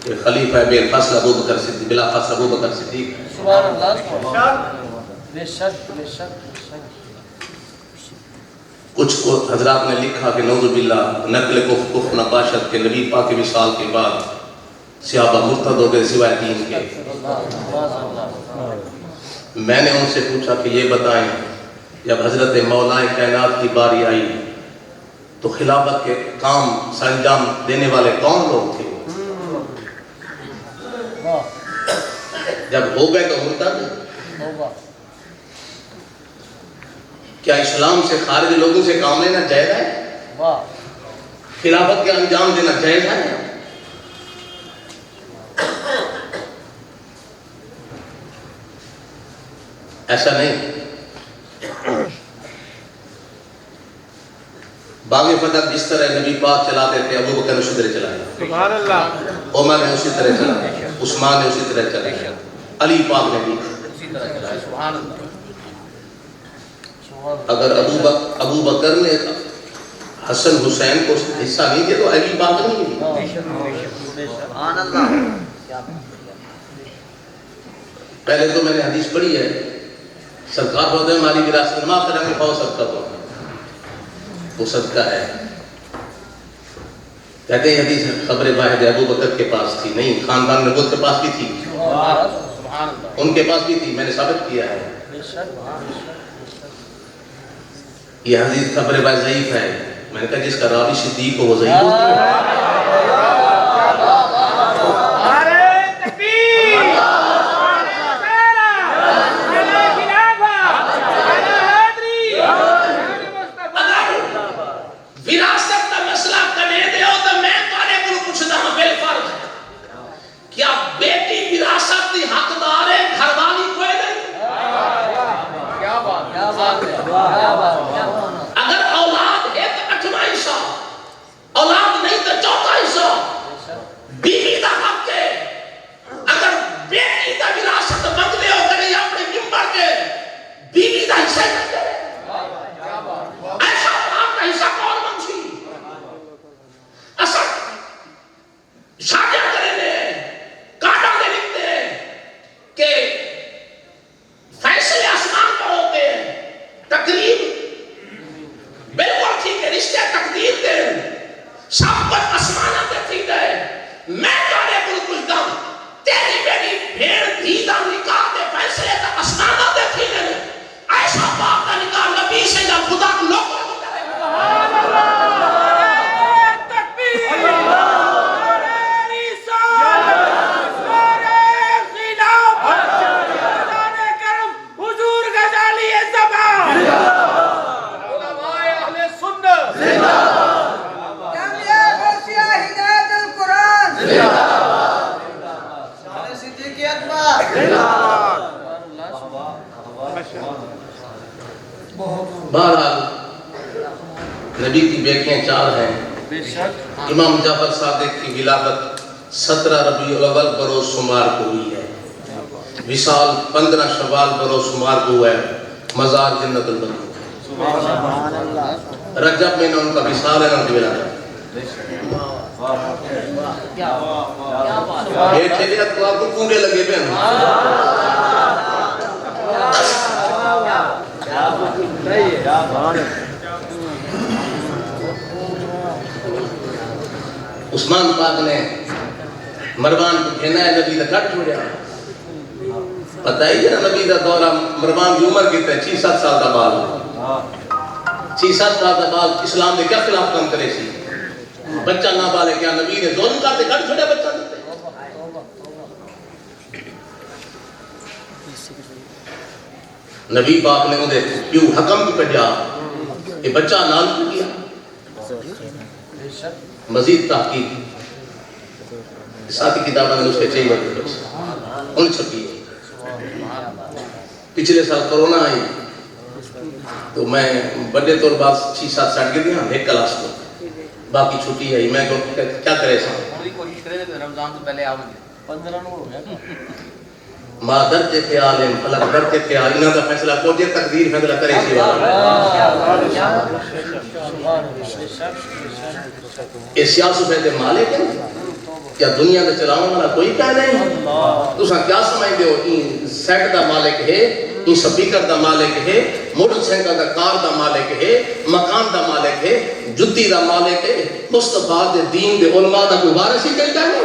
کہ خلیفہ بے فصل ابو بکر صدیق، بلا فصل ابو بکر صدیق. سبحان اللہ. بے شک بے شک بے شک. کچھ حضرات نے لکھا کہ نعوذ باللہ نقل کفر نباشت کے نبی پاک کی وصال کے بعد صحابہ مرتد ہو گئے سوائے 3 کے. میں نے ان سے پوچھا کہ یہ بتائیں جب حضرت مولا کائنات کی باری آئی تو خلافت کے کام سرانجام دینے والے کون لوگ تھے؟ جب ہو گئے تو مرتد. کیا اسلام سے خارج لوگوں سے کام لینا جائز ہے؟ خلافت کے انجام دینا جائز ہے؟ ایسا نہیں. باغ فتح جس طرح نبی پاک چلاتے تھے ابو بکر نے اسی طرح چلایا، سبحان اللہ. عمر نے اسی طرح چلایا، عثمان نے اسی طرح چلایا، علی پاک نے بھی اسی طرح چلائے. سبحان اللہ. اگر ابو بکر نے حسن حسین کو حصہ نہیں دیا تو علی پاک نہیں دی. سبحان اللہ. پہلے تو میں نے حدیث پڑھی ہے، سرکار ہوتے ہیں ہماری وراثت ما کریں گے خواہ صدقہ تو وہ صدقہ ہے. کہتے ہیں حدیث خبر واحد ابو بکر کے پاس تھی، نہیں خاندان نبوت کے پاس بھی تھی، ان کے پاس بھی تھی، میں نے ثابت کیا ہے. یہ حدیث خبر واحد ضعیف ہے. میں نے کہا جس کا راوی صدیق ہو وہ ضعیف ہوتی ہے. کیا بیٹی وراثت کی حقدار ہے، گھر والی کوئی نہیں؟ کیا بات ہے. کیا بات ہے. اگر اولاد ہے تو 8واں حصہ، اولاد نہیں تو 4تھا حصہ. بیوی کا حق ہے. اگر بیٹی کا وراثت منگلے ہو کرے اپنے ممبر کے بیوی کا حصہ نہ کرے، ایسا اولاد کا حصہ کون منگسی؟ اصل شادیاں کریں کہ فیصلے آسمان پر ہوتے ہیں، تقریب بالکل ٹھیک ہے، رشتے تقدیر دے سب کچھ آسمان پہ ٹھیک ہے. میں جانے بالکل دم تیری میری بھیڑ بھی دم نکال دے فیصلے کا آسمان دے ٹھیک ہے. ایسا باپ کا نکال نبی سے جب خدا کو لوگ بہرحال نبی کی بیٹیاں 4 ہیں. امام جعفر صادق کی ولادت 17 ربیع الاول بروز شمار کو ہوئی ہے. وصال 15 شوال بروز شمار کو ہوا ہے. مزار جنت البقیع. رجب میں ان کا وصال ہے، ان کی ولادت. بیٹھے بھی تو آپ کو کونڈے لگے پہ عثمان پاک نے مروان کو کہنا ہے نبی دا کٹ چھوڑیا. پتہ ہی ہے نا نبی دا دورہ مروان کی عمر کتنا ہے 6-7 سال دا بال. 6-7 سال دا بال اسلام نے کیا خلاف کام کرے سی؟ بچہ نہ بالے کیا نبی نے ظلم کرتے کٹ چھوڑیا بچہ دیتے. نبی پاک نے انہیں کیوں حکم کی پڑھا کہ بچہ نال کیوں کیا مزید تحقیق ساتھی کتابیں نے اس کے چاہیے بچے ان چھپی پچھلے سال کرونا آئی تو میں بڑے طور بعد 6-7 ساٹھ گر گیا ایک کلاس کو باقی چھٹی آئی میں کیا کرے سا کوشش کرے تو رمضان تو پہلے آؤں گے 15 نمبر ہو گیا ماں در کے خیال ہیں فلک در کے خیال انہاں کا فیصلہ کو دے تقدیر فیصلہ کرے سی یہ سیاست ہے مالک ہے کیا دنیا کے چلاؤں والا کوئی کہہ نہیں تو کیا سمجھتے ہو این سیٹ دا مالک ہے این سپیکر دا مالک ہے موٹر سائیکل دا کار دا مالک ہے مکان دا مالک ہے جتی دا مالک ہے مصطفیٰ دے دین دے علماء دا کوئی وارث ہی کہتا ہے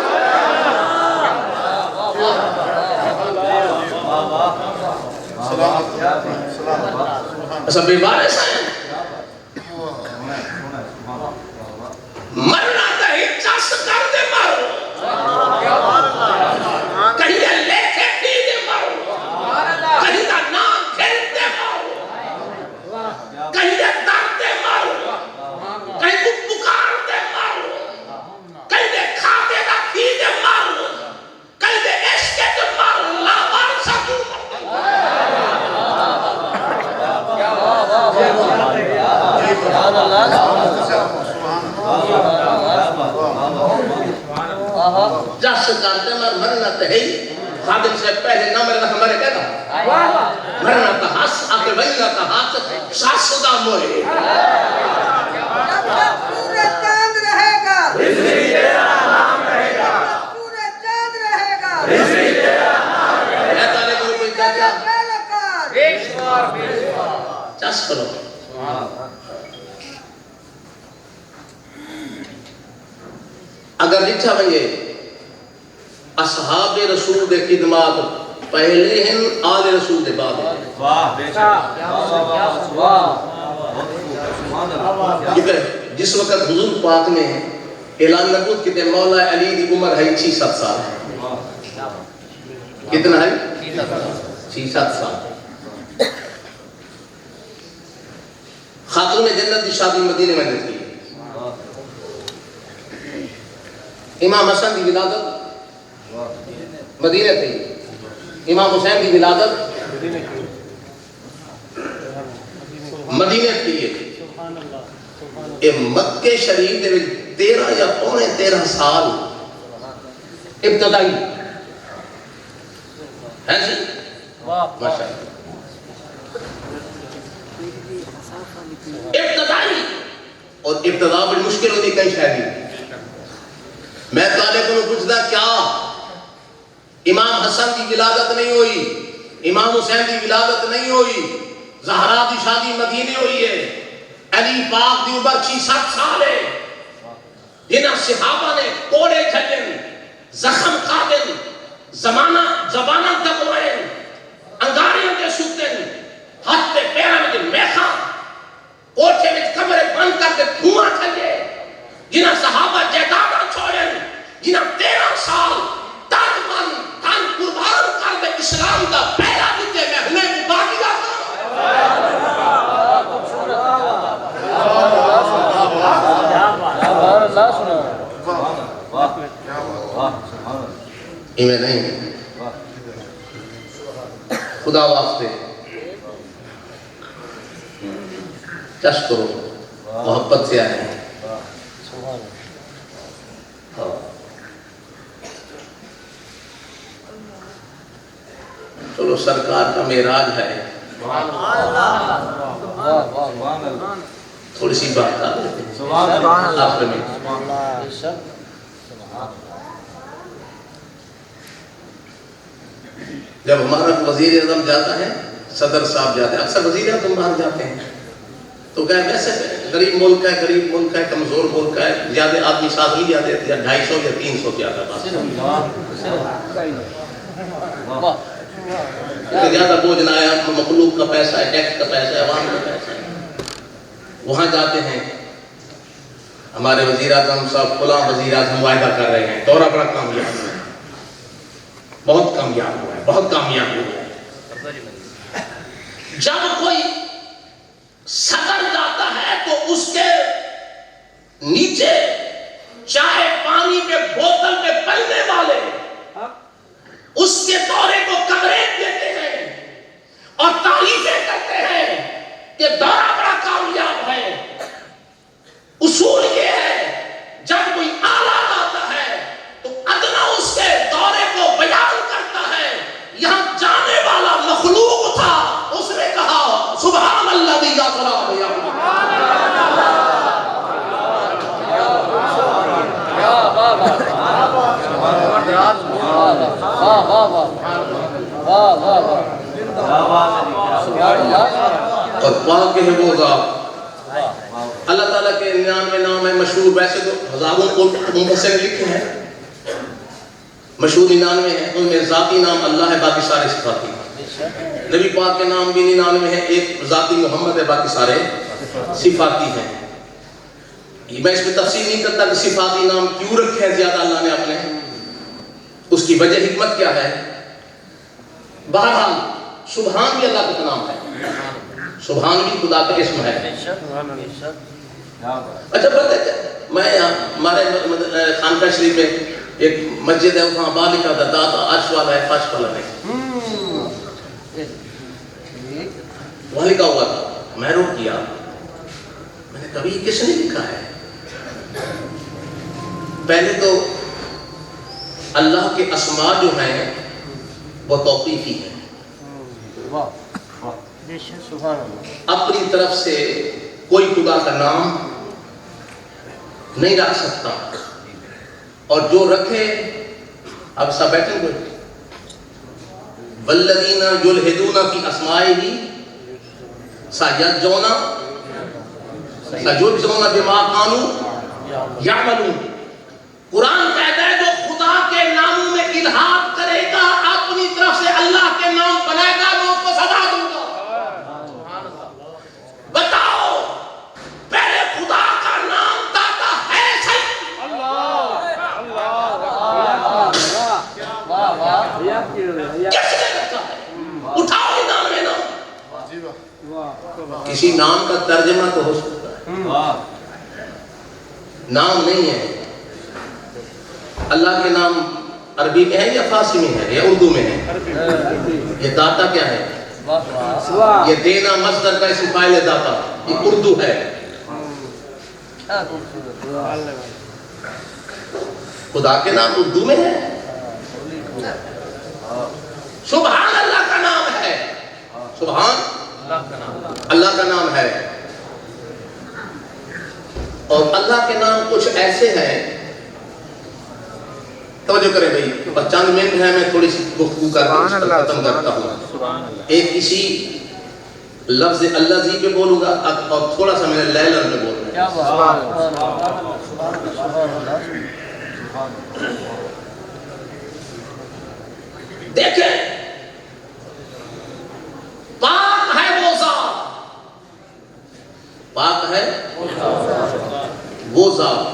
ایسا بے وارث ہے مرنا تا ہی چاس کر دے مر کہیں دے لیکھے پی دے مر کہیں دا نام کھل دے مر کہیں دے در دے مر کہیں کو پکار دے مر کہیں دے کھاتے دا پی دے مر کہیں دے عشق دے مر لاوار سا کیوں جس کرتے مرنا تو ہے خادم سے پہلے نہ مرنا ہمارے کہتا مرنا تو ہس آکے وینا تو ہاتھ ساسدہ موئے پورے چاند رہے گا بسری تیرا نام رہے گا پورے چاند رہے گا بسری تیرا نام رہے گا کہتا لے کوئی کیا کیا بیلکار چس کرو اگر لکھا بھئیے اصحاب رسول دے خدمات پہلے ہیں آل رسول دے بعد ہیں جس وقت حضور پاک نے اعلان نبوت کہتے مولا علی دی عمر ہے 6-7 سال کتنا ہے 6-7 سال خاتون جنت دی شادی مدینے میں نے کی امام حسن دی ولادت مدینہ تھی امام حسین دی ولادت مدینہ تھی یہ مکہ شریف دے 13 یا پونے 13 سال ابتدائی ہے جی ماشاءاللہ ابتدائی اور ابتدا بڑی مشکل ہوتی کئی شاہدی میں طالب کو پوچھتا کیا امام حسن کی ولادت نہیں ہوئی امام حسین کی ولادت نہیں ہوئی زہرا کی شادی مدینے ہوئی ہے علی پاک دی عمر 6-7 سال ہے جنہاں صحابہ نے کوڑے جھلن زخم کھادن زبانہ دبوائن انگاریوں کے سوتن ہاتھ پہ پیرہ میں میخا کوٹھے میں کمرے بند کر کے دھواں تھلے جنہاں صحابہ جیدادہ چھوڑن جنہاں 13 سال تن من تن قربان کر دے اسلام دا پہلا دیتے محلے مباقیہ ایمیں نہیں خدا واسطے چش کرو محبت سے آئے چلو سرکار کا معراج ہے تھوڑی سی بات کر لیتے ہیں آخر میں جب ہمارا وزیر اعظم جاتا ہے صدر صاحب جاتے ہیں اکثر وزیر اعظم باہر جاتے ہیں تو کہا ویسے غریب ملک ہے کمزور ملک ہے زیادہ آدمی ساتھ نہیں جاتے یا 250 یا 300 زیادہ زیادہ بوجھ نہ آیا مخلوق کا پیسہ ہے ٹیکس کا پیسہ ہے عوام کا پیسہ ہے وہاں جاتے ہیں ہمارے وزیر اعظم صاحب فلاں وزیر اعظم معاہدہ کر رہے ہیں دورہ بڑا کامیاب ہوا ہے بہت کامیاب ہوا ہے جب کوئی سکڑ جاتا ہے تو اس کے نیچے چاہے پانی میں بوتل میں پلنے والے اس کے دورے کو کوریج دیتے ہیں اور تعریفیں کرتے ہیں کہ دورہ بڑا کامیاب ہے. اصول یہ ہے جب کوئی آلہ آتا ہے تو ادنا اس کے دورے کو بیان کرتا ہے. یہاں جانے والا مخلوق تھا, اس نے کہا سبحان اللہ دی یاسرا بھیا. اور پاک ہے وہ ذات. اللہ تعالیٰ کے 99 نام ہے مشہور, ویسے تو ہزاروں کو مفسر لکھے ہیں, مشہور 99 ہیں, ان میں ذاتی نام اللہ ہے, باقی سارے صفاتی. نبی پاک کے نام بھی 99 ہیں, ایک ذاتی محمد ہے, باقی سارے صفاتی ہیں. میں اس میں تفصیل نہیں کرتا کہ صفاتی نام کیوں رکھے ہیں زیادہ اللہ نے اپنے, اس کی وجہ حکمت کیا ہے. بہرحال سبحان بھی اللہ کا نام ہے, سبحان بھی خدا کا اسم ہے. اچھا بتائیں, میں ہمارے خانقاہ شریف میں ایک مسجد ہے, وہاں با لکھا تھا داتا عرش والا ہے فرش والا نہیں, وہاں لکھا ہوا تھا. میں رو کیا, میں نے کبھی کس نے لکھا ہے. پہلے تو اللہ کے اسماء جو ہیں وہ توقیفی ہیں, اپنی طرف سے کوئی خدا کا نام نہیں رکھ سکتا, اور جو رکھے اب سب بیٹھیں گے. والذین یلحدون فی اسمائہ سیجزون بما کانوا یعملون. قرآن کہتا ہے جو خدا کے ناموں میں الحاد کرے گا, اپنی طرف سے اللہ کے نام بنائے گا, میں اس کو سزا دوں گا. بتاؤ پہلے خدا کا نام داتا ہے صحیح, کس نے رکھا ہے؟ اٹھاؤ یہ نام لینا. کسی نام کا ترجمہ تو ہو سکتا ہے, نام نہیں ہے. اللہ کے نام عربی میں ہے یا فارسی میں ہے یا اردو میں ہے؟ یہ داتا کیا ہے؟ یہ دینا مصدر کا اسم فاعل ہے داتا, یہ اردو ہے. خدا کے نام اردو میں ہے. سبحان اللہ کا نام ہے, سبحان اللہ کا نام ہے. اور اللہ کے نام کچھ ایسے ہیں, توجہ کریں بھائی, چند منٹ ہے, میں تھوڑی سی گفتگو کر کے ختم کرتا ہوں. ایک اسی لفظ اللہ پہ بولوں گا اور تھوڑا سا میں لیلن میں بولوں گا. دیکھیں پاک ہے وہ ذات, پاک ہے وہ ذات.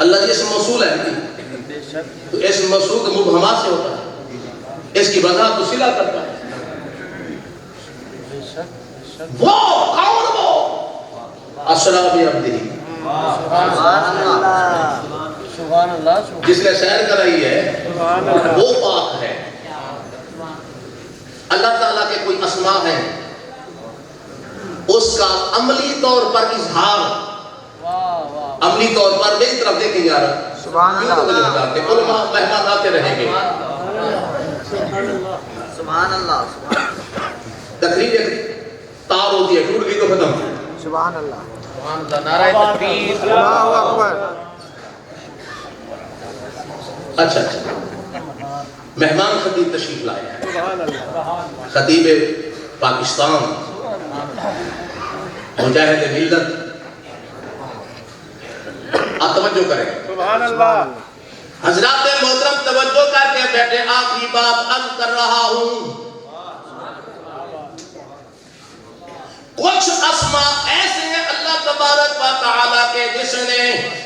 اللہ جس موصول ہے تو اس موصول کا مبہمات سے ہوتا ہے, اس کی وضاحت تو صلہ کرتا ہے. وہ کون, وہ اسرا بعبدہ, جس نے سیر کرائی ہے وہ پاک ہے. اللہ تعالیٰ کے کوئی اسماء ہیں, اس کا عملی طور پر اظہار, عملی طور پر میری طرف دیکھیں یار, سبحان اللہ, علماء مہمان آتے رہیں گے. سبحان اللہ. تقریر تار ہوتی ہے, ٹوٹ گئی تو ختم. سبحان اللہ. نعرہ تکبیر. اللہ اکبر. اچھا مہمان خطیب تشریف لائے ہیں, خطیب پاکستان, مجاہد ملت. آپ توجہ کریں. سبحان اللہ. حضرات محترم توجہ کر کے بیٹھے, آخری بات عرض کر رہا ہوں. کچھ اسماء ایسے ہیں اللہ تبارک و تعالیٰ کے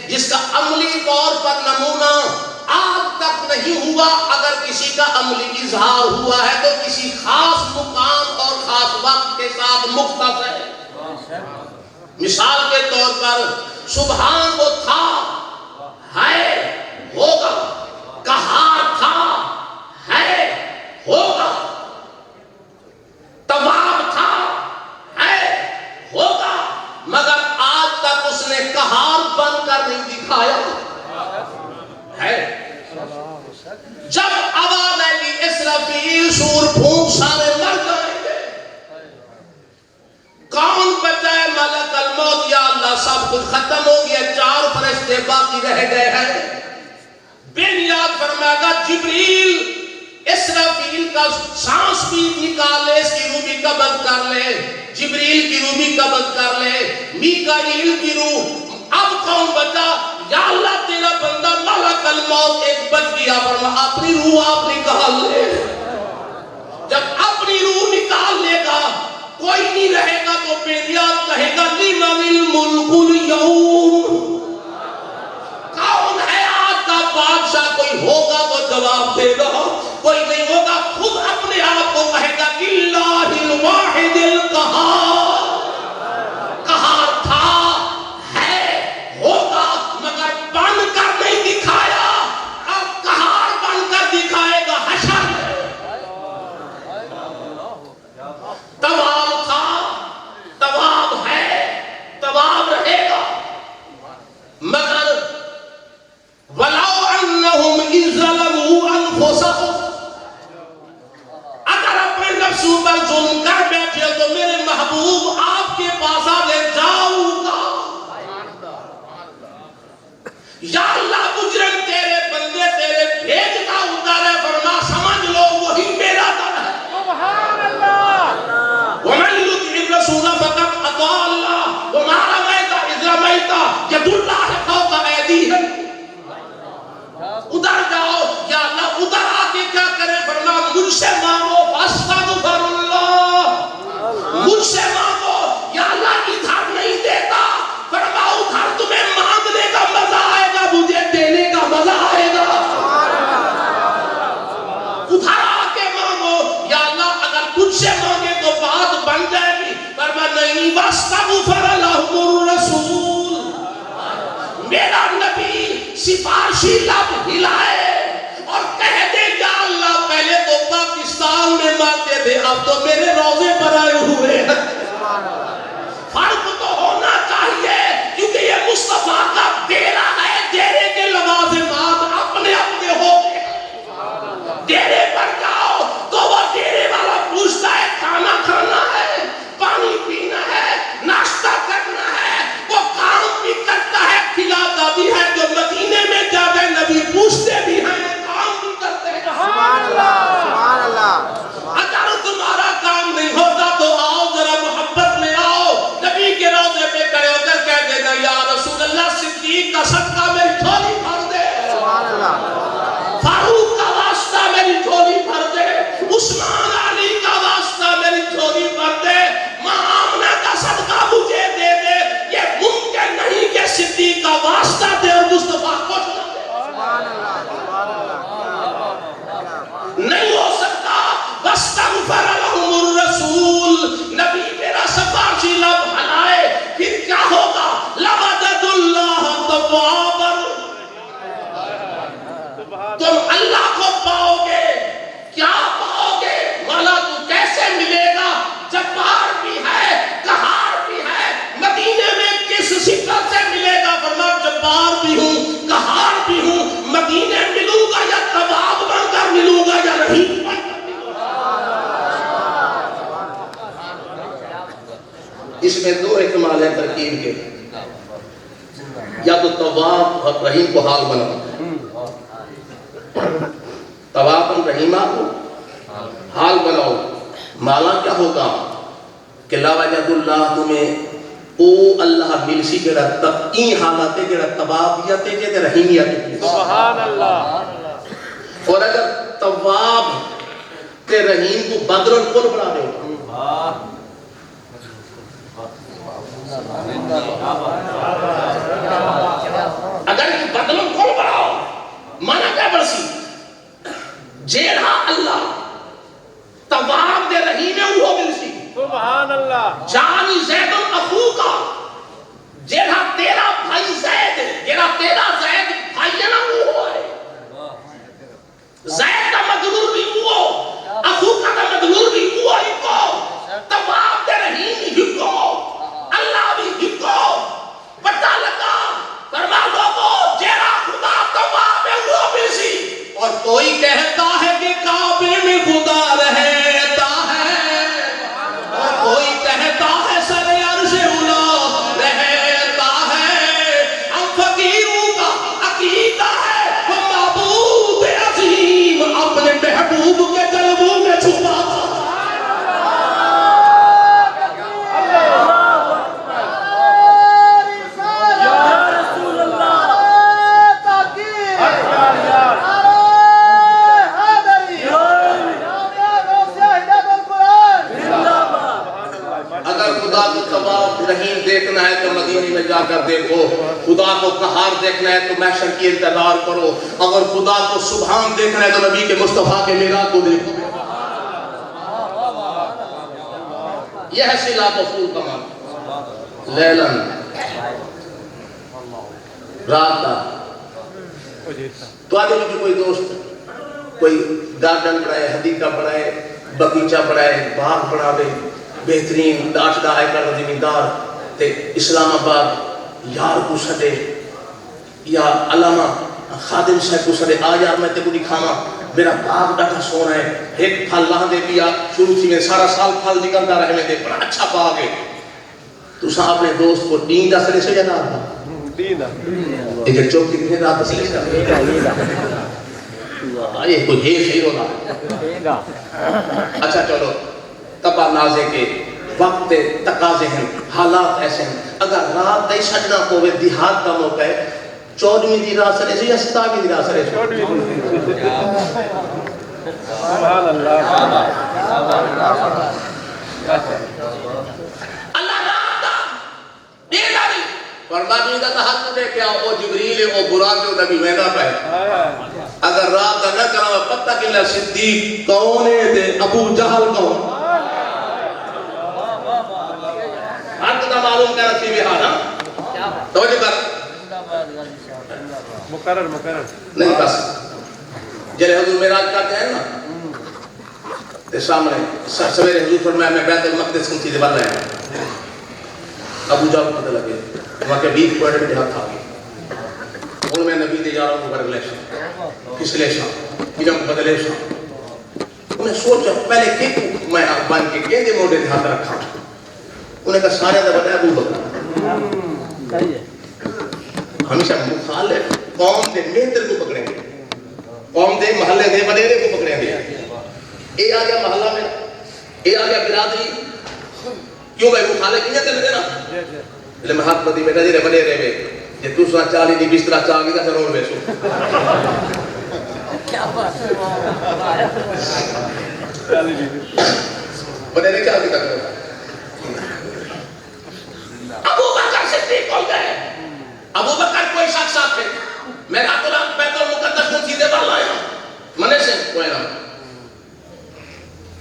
جس کا عملی طور پر نمونہ آج تک نہیں ہوا. اگر کسی کا عملی اظہار ہوا ہے تو کسی خاص مقام اور ساتھ مختصر ہے۔ مثال کے طور پر سبحان وہ تھا، ہے، ہوگا، قہار تھا، ہے، ہوگا، تواب تھا، ہے، ہوگا، مگر آج تک اس نے قہار بن کر نہیں دکھایا ہے۔ جب آواز آئے گی اسرافیل سور پھونک سارے مر جائیں گے، کون بچائے ملک الموت؟ یا اللہ سب کچھ ختم ہو گیا، 4 فرشتے باقی رہ گئے ہیں۔ بن یاد فرمائے گا جبریل اسرافیل کا سانس بھی نکال لے، اس کی روح بھی قبض کر لے، جبریل کی روح بھی قبض کر لے، میکائیل کی روح، اب کون بچا؟ یا اللہ تیرا بندہ ملک الموت ایک بچ گیا، فرما اپنی روح آپ نکال لے۔ جب اپنی روح نکال لے گا کوئی نہیں رہے گا تو بیریات کہے گا لمن الملک اليوم، کون ہے آج کا بادشاہ؟ کوئی ہوگا تو جواب دے گا، کوئی نہیں ہوگا خود اپنے آپ کو کہے گا للہ الواحد القہار، قہار تھا، ہے، ہوگا، مگر بن کر نہیں دکھایا، اب قہار بن کر دکھائے گا حشر میں۔ تواب تھا، تواب ہے، تواب رہے گا، مگر وَلَوْ أَنَّهُمْ إِذْ ظَلَمُوا أَنفُسَهُمْ، اگر اپنے نفسوں پر ظلم کر بیٹھے تو میرے محبوب آپ کے پاس آگے جاؤں گا۔ یا اللہ مجرم تیرے بندے تیرے بھیجتا اتارے، فرما سمجھ لو وہی میرا در ہے۔ سبحان اللہ۔ وَمَنْ يُطِعِ الرَّسُولَ فَقَدْ أَطَاعَ اللَّهَ وَمَا رَمَيْتَ إِذْ رَمَيْتَ يَدُ اللَّهِ فَوْقَ أَيْدِيهِمْ۔ ادھر جاؤ، یا اللہ ادھر آگے کیا کرے؟ فرما مجھ سے مانگو فاستغفر اللہ، مجھ سے مانگو، یا اللہ ادھر نہیں دیتا، فرما ادھر تمہیں مانگنے کا مزہ آئے گا، مجھے دینے کا مزہ آئے گا۔ ادھر آ کے مانگو، یا اللہ اگر تجھ سے مانگے تو بات بن جائے گی، فرما نہیں، واستغفر لهم الرسول، میرا نبی سفارشی لب ہلائے اور کہہ دے یا اللہ پہلے تو پاکستان میں مانتے تھے، اب تو میرے روزے پر آئے ہوئے ہیں۔ فرق تو ہونا چاہیے کیونکہ یہ مصطفیٰ کا ڈیرا ہے، ڈیرے کے لوازمات اپنے اپنے ہو گئے۔ ڈیرے پر جاؤ تو وہ ڈیرے والا پوچھتا ہے کھانا کھانا ہے، پانی پینا ہے، ناشتہ کرنا ہے، وہ کام بھی کرتا ہے، کھلاتا بھی ہے۔ جو مدینے میں جا گئے نبی پوچھتے بھی ہیں، کام بھی کرتے ہیں۔ سبحان اللہ، سبحان اللہ۔ اگر تمہارا کام نہیں ہوتا تو آؤ ذرا محبت میں آؤ، نبی کے روضے پہ کھڑے ہو کر کہہ دینا یا رسول اللہ صدیق کا صدقہ میری جھولی بھر دے، سبحان اللہ، فاروق کا واسطہ میری جھولی بھر دے، عثمان علی کا واسطہ میری جھولی بھر دے، ماں آمنہ کا صدقہ مجھے دے دے۔ یہ ممکن نہیں کہ صدیق کا واسطہ دے اور مصطفیٰ کو نہ دے، نہیں ہو سکتا۔ واستغفر لهم الرسول، نبی میرا سفارشی لب ہلائے، پھر کیا ہوگا؟ لَوَجَدُ اللَّهَ تَوَّابًا، تم اللہ کو پاؤ گے۔ کیا پاؤ گے؟ مولا تو کیسے ملے گا؟ جبار بھی ہے، قہار بھی ہے، مدینے میں کس صفت سے ملے گا؟ فرما جبار بھی ہوں، قہار بھی ہوں، مدینے ملوں گا یا تواب بن کر ملوں گا یا رحیم بن کر ملوں گا؟ اس میں 2 احتمال ہے ترکیب کے، یا تو تواب اور رحیم کو حال بناؤ، توابن رحیمہ کو حال بناؤ۔ مالا کیا ہوگا کہ لا وجد اللہ تمہیں او اللہ ملسی جڑا تب این حالات جڑا توابیت ہے تے رحیمیت ہے، سبحان اللہ۔ اور اگر تواب تے رحیم کو بدر الکل بنا دے اگر بدل الکل بناؤ، مانا کیا برسی جیڑا اللہ تواب دے رحیم ہے وہ ملسی، سبحان اللہ۔ جانی زید اخو کا جیڑا تیرا بھائی زید جیڑا تیرا زید بھائی ہے نا وہ ہے زید کا مدلول بھی وہ اخو کا مدلول بھی وہ ہی کو تواب دے رحیم ہی کو اللہ بھی ہی کو پتہ لگا فرما لوگو جیڑا خدا تواب ہے وہ بھی سی اور کوئی کہتا ہے کہ کعبے میں خدا رہتا ہے اور کوئی کہتا ہے سر عرش اولا رہتا ہے ہم فقیروں کا عقیدہ ہے وہ معبود عظیم اپنے محبوب کے جلووں میں چھپا رحیم دیکھنا ہے تو مدینے میں جا کر دیکھو خدا کو قہار دیکھنا ہے تو محشر کی انتظار کرو اگر خدا کو سبحان دیکھنا ہے تو نبی کے مصطفیٰ کے میلاد کو دیکھو یہ ہے صلہ رسول کا معنی لیلن رات کا تو آدھے بھی کوئی دوست کوئی گارڈن بنائے حدیقہ بنائے باغیچہ بنائے باغ بنائے بہترین داشتہ ہے کر زمیندار تے اسلام آباد یار کو سٹے یا علامہ خادم صاحب کو سٹے آ یار میں تے کو دکھاواں میرا باغ ڈاٹا سونا ہے ایک پھل لاہ دے پیا شروع تھی میں سارا سال پھل نکلتا رہے میں دے بڑا اچھا باغ ہے تو سا اپنے دوست کو دین دا سرے سے جانا آتا دین ایک چوک کتنے رات سرے سے آئے کوئی ہے صحیح ہونا اچھا چلو تبا نازے کے وقت تقاضے ہیں حالات ایسے ہیں اگر رات دے سجنا ہوئے دیہات کا موقع ہے 14ویں دی رات سرے سے یا 17ویں دی رات سرے سے سبحان اللہ اللہ رات دا دیر آئی فرمانی دا تحت دے کیا او جبریل او براک او نبی وینا پہ اگر رات دا نہ کرا پتہ کہ اللہ صدیق کون ہے دے ابو جہل کون معلوم کر رکھی بھی آنا توجہ کر مقرر نہیں بس جلے حضور معراج کرتے ہیں نا تے سامنے سویرے حضور فرمایا میں بیت المقدس کی چیزیں بن رہے ہیں ابو جہل پتہ لگے وہاں کے 20 پوائنٹ میں ہاتھ آ گئی ان میں نبی دے جا رہا ہوں برگلے شاہ پچھلے شاہ انہوں بدلے شاہ انہیں سوچا پہلے کہ میں بن کے کہندے موڑے دے ہاتھ رکھا انہیں کہا سارے دا بتایا ابو بکر ہمیشہ مخالف قوم دے میتر کو پکڑیں گے قوم دے محلے دے بڑیرے کو پکڑیں گے اے آ گیا محلہ میں اے آ گیا برادری کیوں بھائی مخالف انہیں چلے دینا لے میں ہاتھ پتی بیٹا جی رے بڑیرے میں جے تو سنا چالی دی بسترہ چاہ گی تا سرون بیسو بڑیرے چاہ گی تا کرو ابو بکر صدیق ہو گئے ابو بکر کوئی شخص آتے میں رات اللہ بیت المقدس کو چیزیں بڑھ لایا منے سے کوئی نام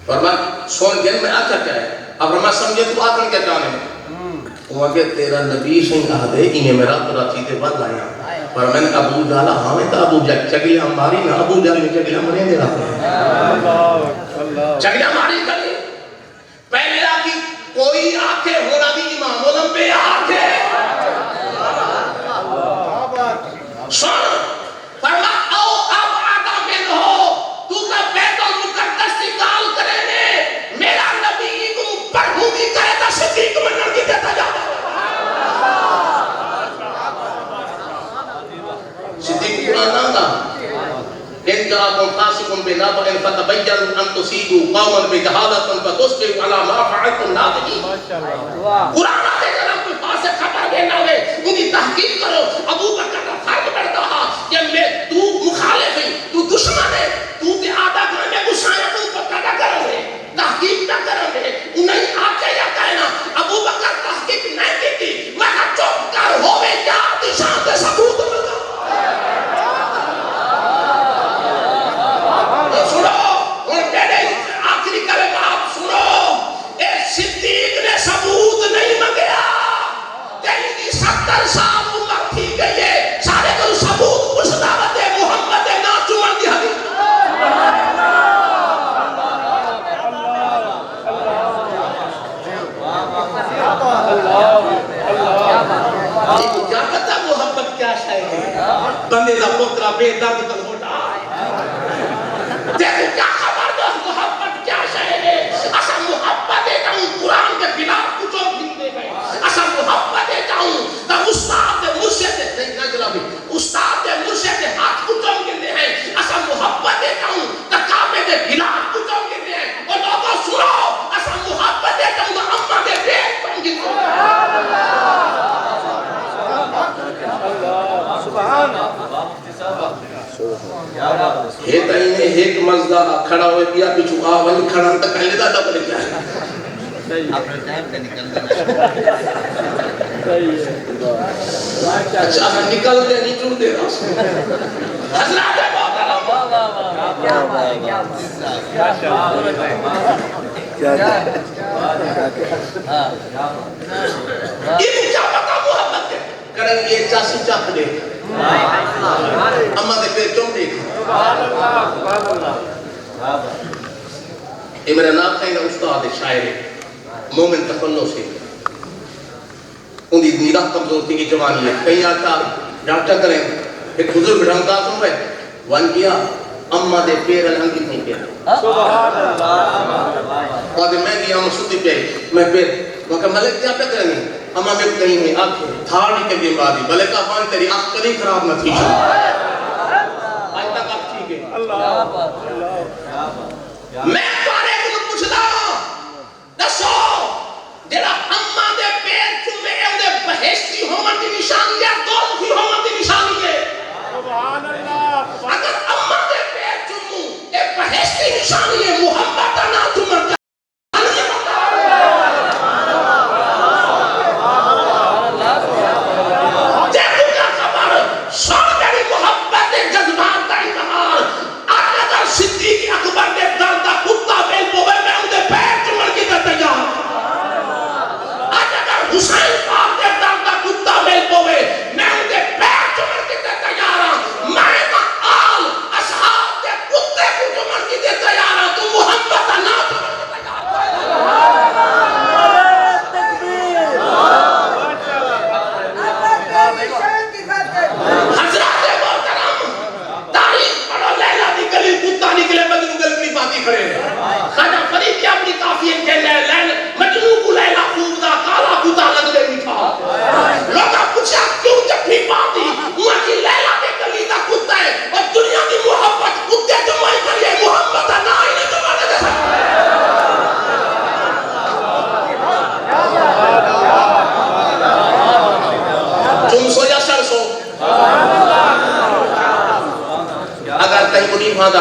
فرمان سون گن میں آتا کیا ہے اب رما سمجھے تو آکن کیا چاہنے وہ کہ تیرا نبی سنگھ آدھے انہیں میرا ترا چیزیں بڑھ لایا فرمان ابو جالا ہمیں تا ابو جا چگلی ہماری نا ابو جالی میں چگلی ہمارے دے رہا چگلی ہماری کری پہلے آکی کوئی آنکھیں ہونا دی امام علم پہ آنکھیں سن فرما او اب آتا من ہو تو کا بیت المقدس نکال کرے نے میرا نبی کو پڑھوں بھی کرے تا صدیق منن کی دیتا جا صدیق قرآن دا ان جاءكم فاسق بنبأ فتبينوا ان تصيبوا قوما بجهالة فتصبحوا على ما فعلتم نادمين قرآن آتے جناب کوئی فاسق خبر دینا ہوئے انہی تحقیق کرو ابو بکر کا فرق پڑتا ہے کہ میں تو مخالف ہے تو دشمن ہے تو تے آدھا گھر میں گسایا تو پتہ نہ کرو گے تحقیق نہ کرو گے انہیں آتے یا کہنا ابو بکر تحقیق نہیں کی تھی میں چپ کر ہوئے یا دشان دے ثبوت ملتا سنو اور کہنے آخری کلمہ آپ سنو اے صدیق نے بے درد کا ہوتا دیکھو کیا خبر دو محبت کیا شے ہے اسا محبت دیتا ہوں قرآن کے خلاف کچھ اور گھنتے ہیں اسا محبت دیتا ہوں تا استاد مرشد نہیں نہ جنابی استاد مرشد ہاتھ کچھ اور گھنتے ہیں اسا محبت دیتا ہوں تا کعبے کے خلاف کچھ اور گھنتے ہیں اور لوگوں سنو اسا محبت دیتا ہوں تا امہ کے بیٹ کم گھنتے ہیں ہے تائیں ایک مزدہ کھڑا ہوئے پیا پیچھو آوان کھڑا تک کہنے دا بلے کیا ہے اپنے ٹائم پہ نکل اچھا نکل دے نہیں چوڑ دے رہا حضرات محترم یہ کیا پتا محبت ہے کریں یہ چاسی چاپ دے اماں دے پیر چوم دیکھ یہ میرا نام کہیں گا استاد شاعر مومن تفنو سے ان دی نگاہ کمزور تھی کی جوانی ہے کہیں آتا ڈاکٹر کریں ایک بزرگ ڈھنگا سن رہے وان کیا اماں دے پیر الہنگی نہیں پیا اور میں گیا اماں سوتی پہ میں پیر میں کہا ملک کیا پہ کریں گے اماں میں کہیں میں آنکھ تھاڑی کے بیماری ملک آفان تیری آنکھ کلی خراب نہ تھی آج تک آپ ٹھیک ہے میں پارے کو پوچھتا دسو جڑا اماں دے پیر چومے اندے بہشتی ہومن دی نشانی ہے دوزخی ہومن دی نشانی ہے سبحان اللہ اگر اماں دے پیر چوموں اے بہشتی نشانی ہے محبت نہ چومن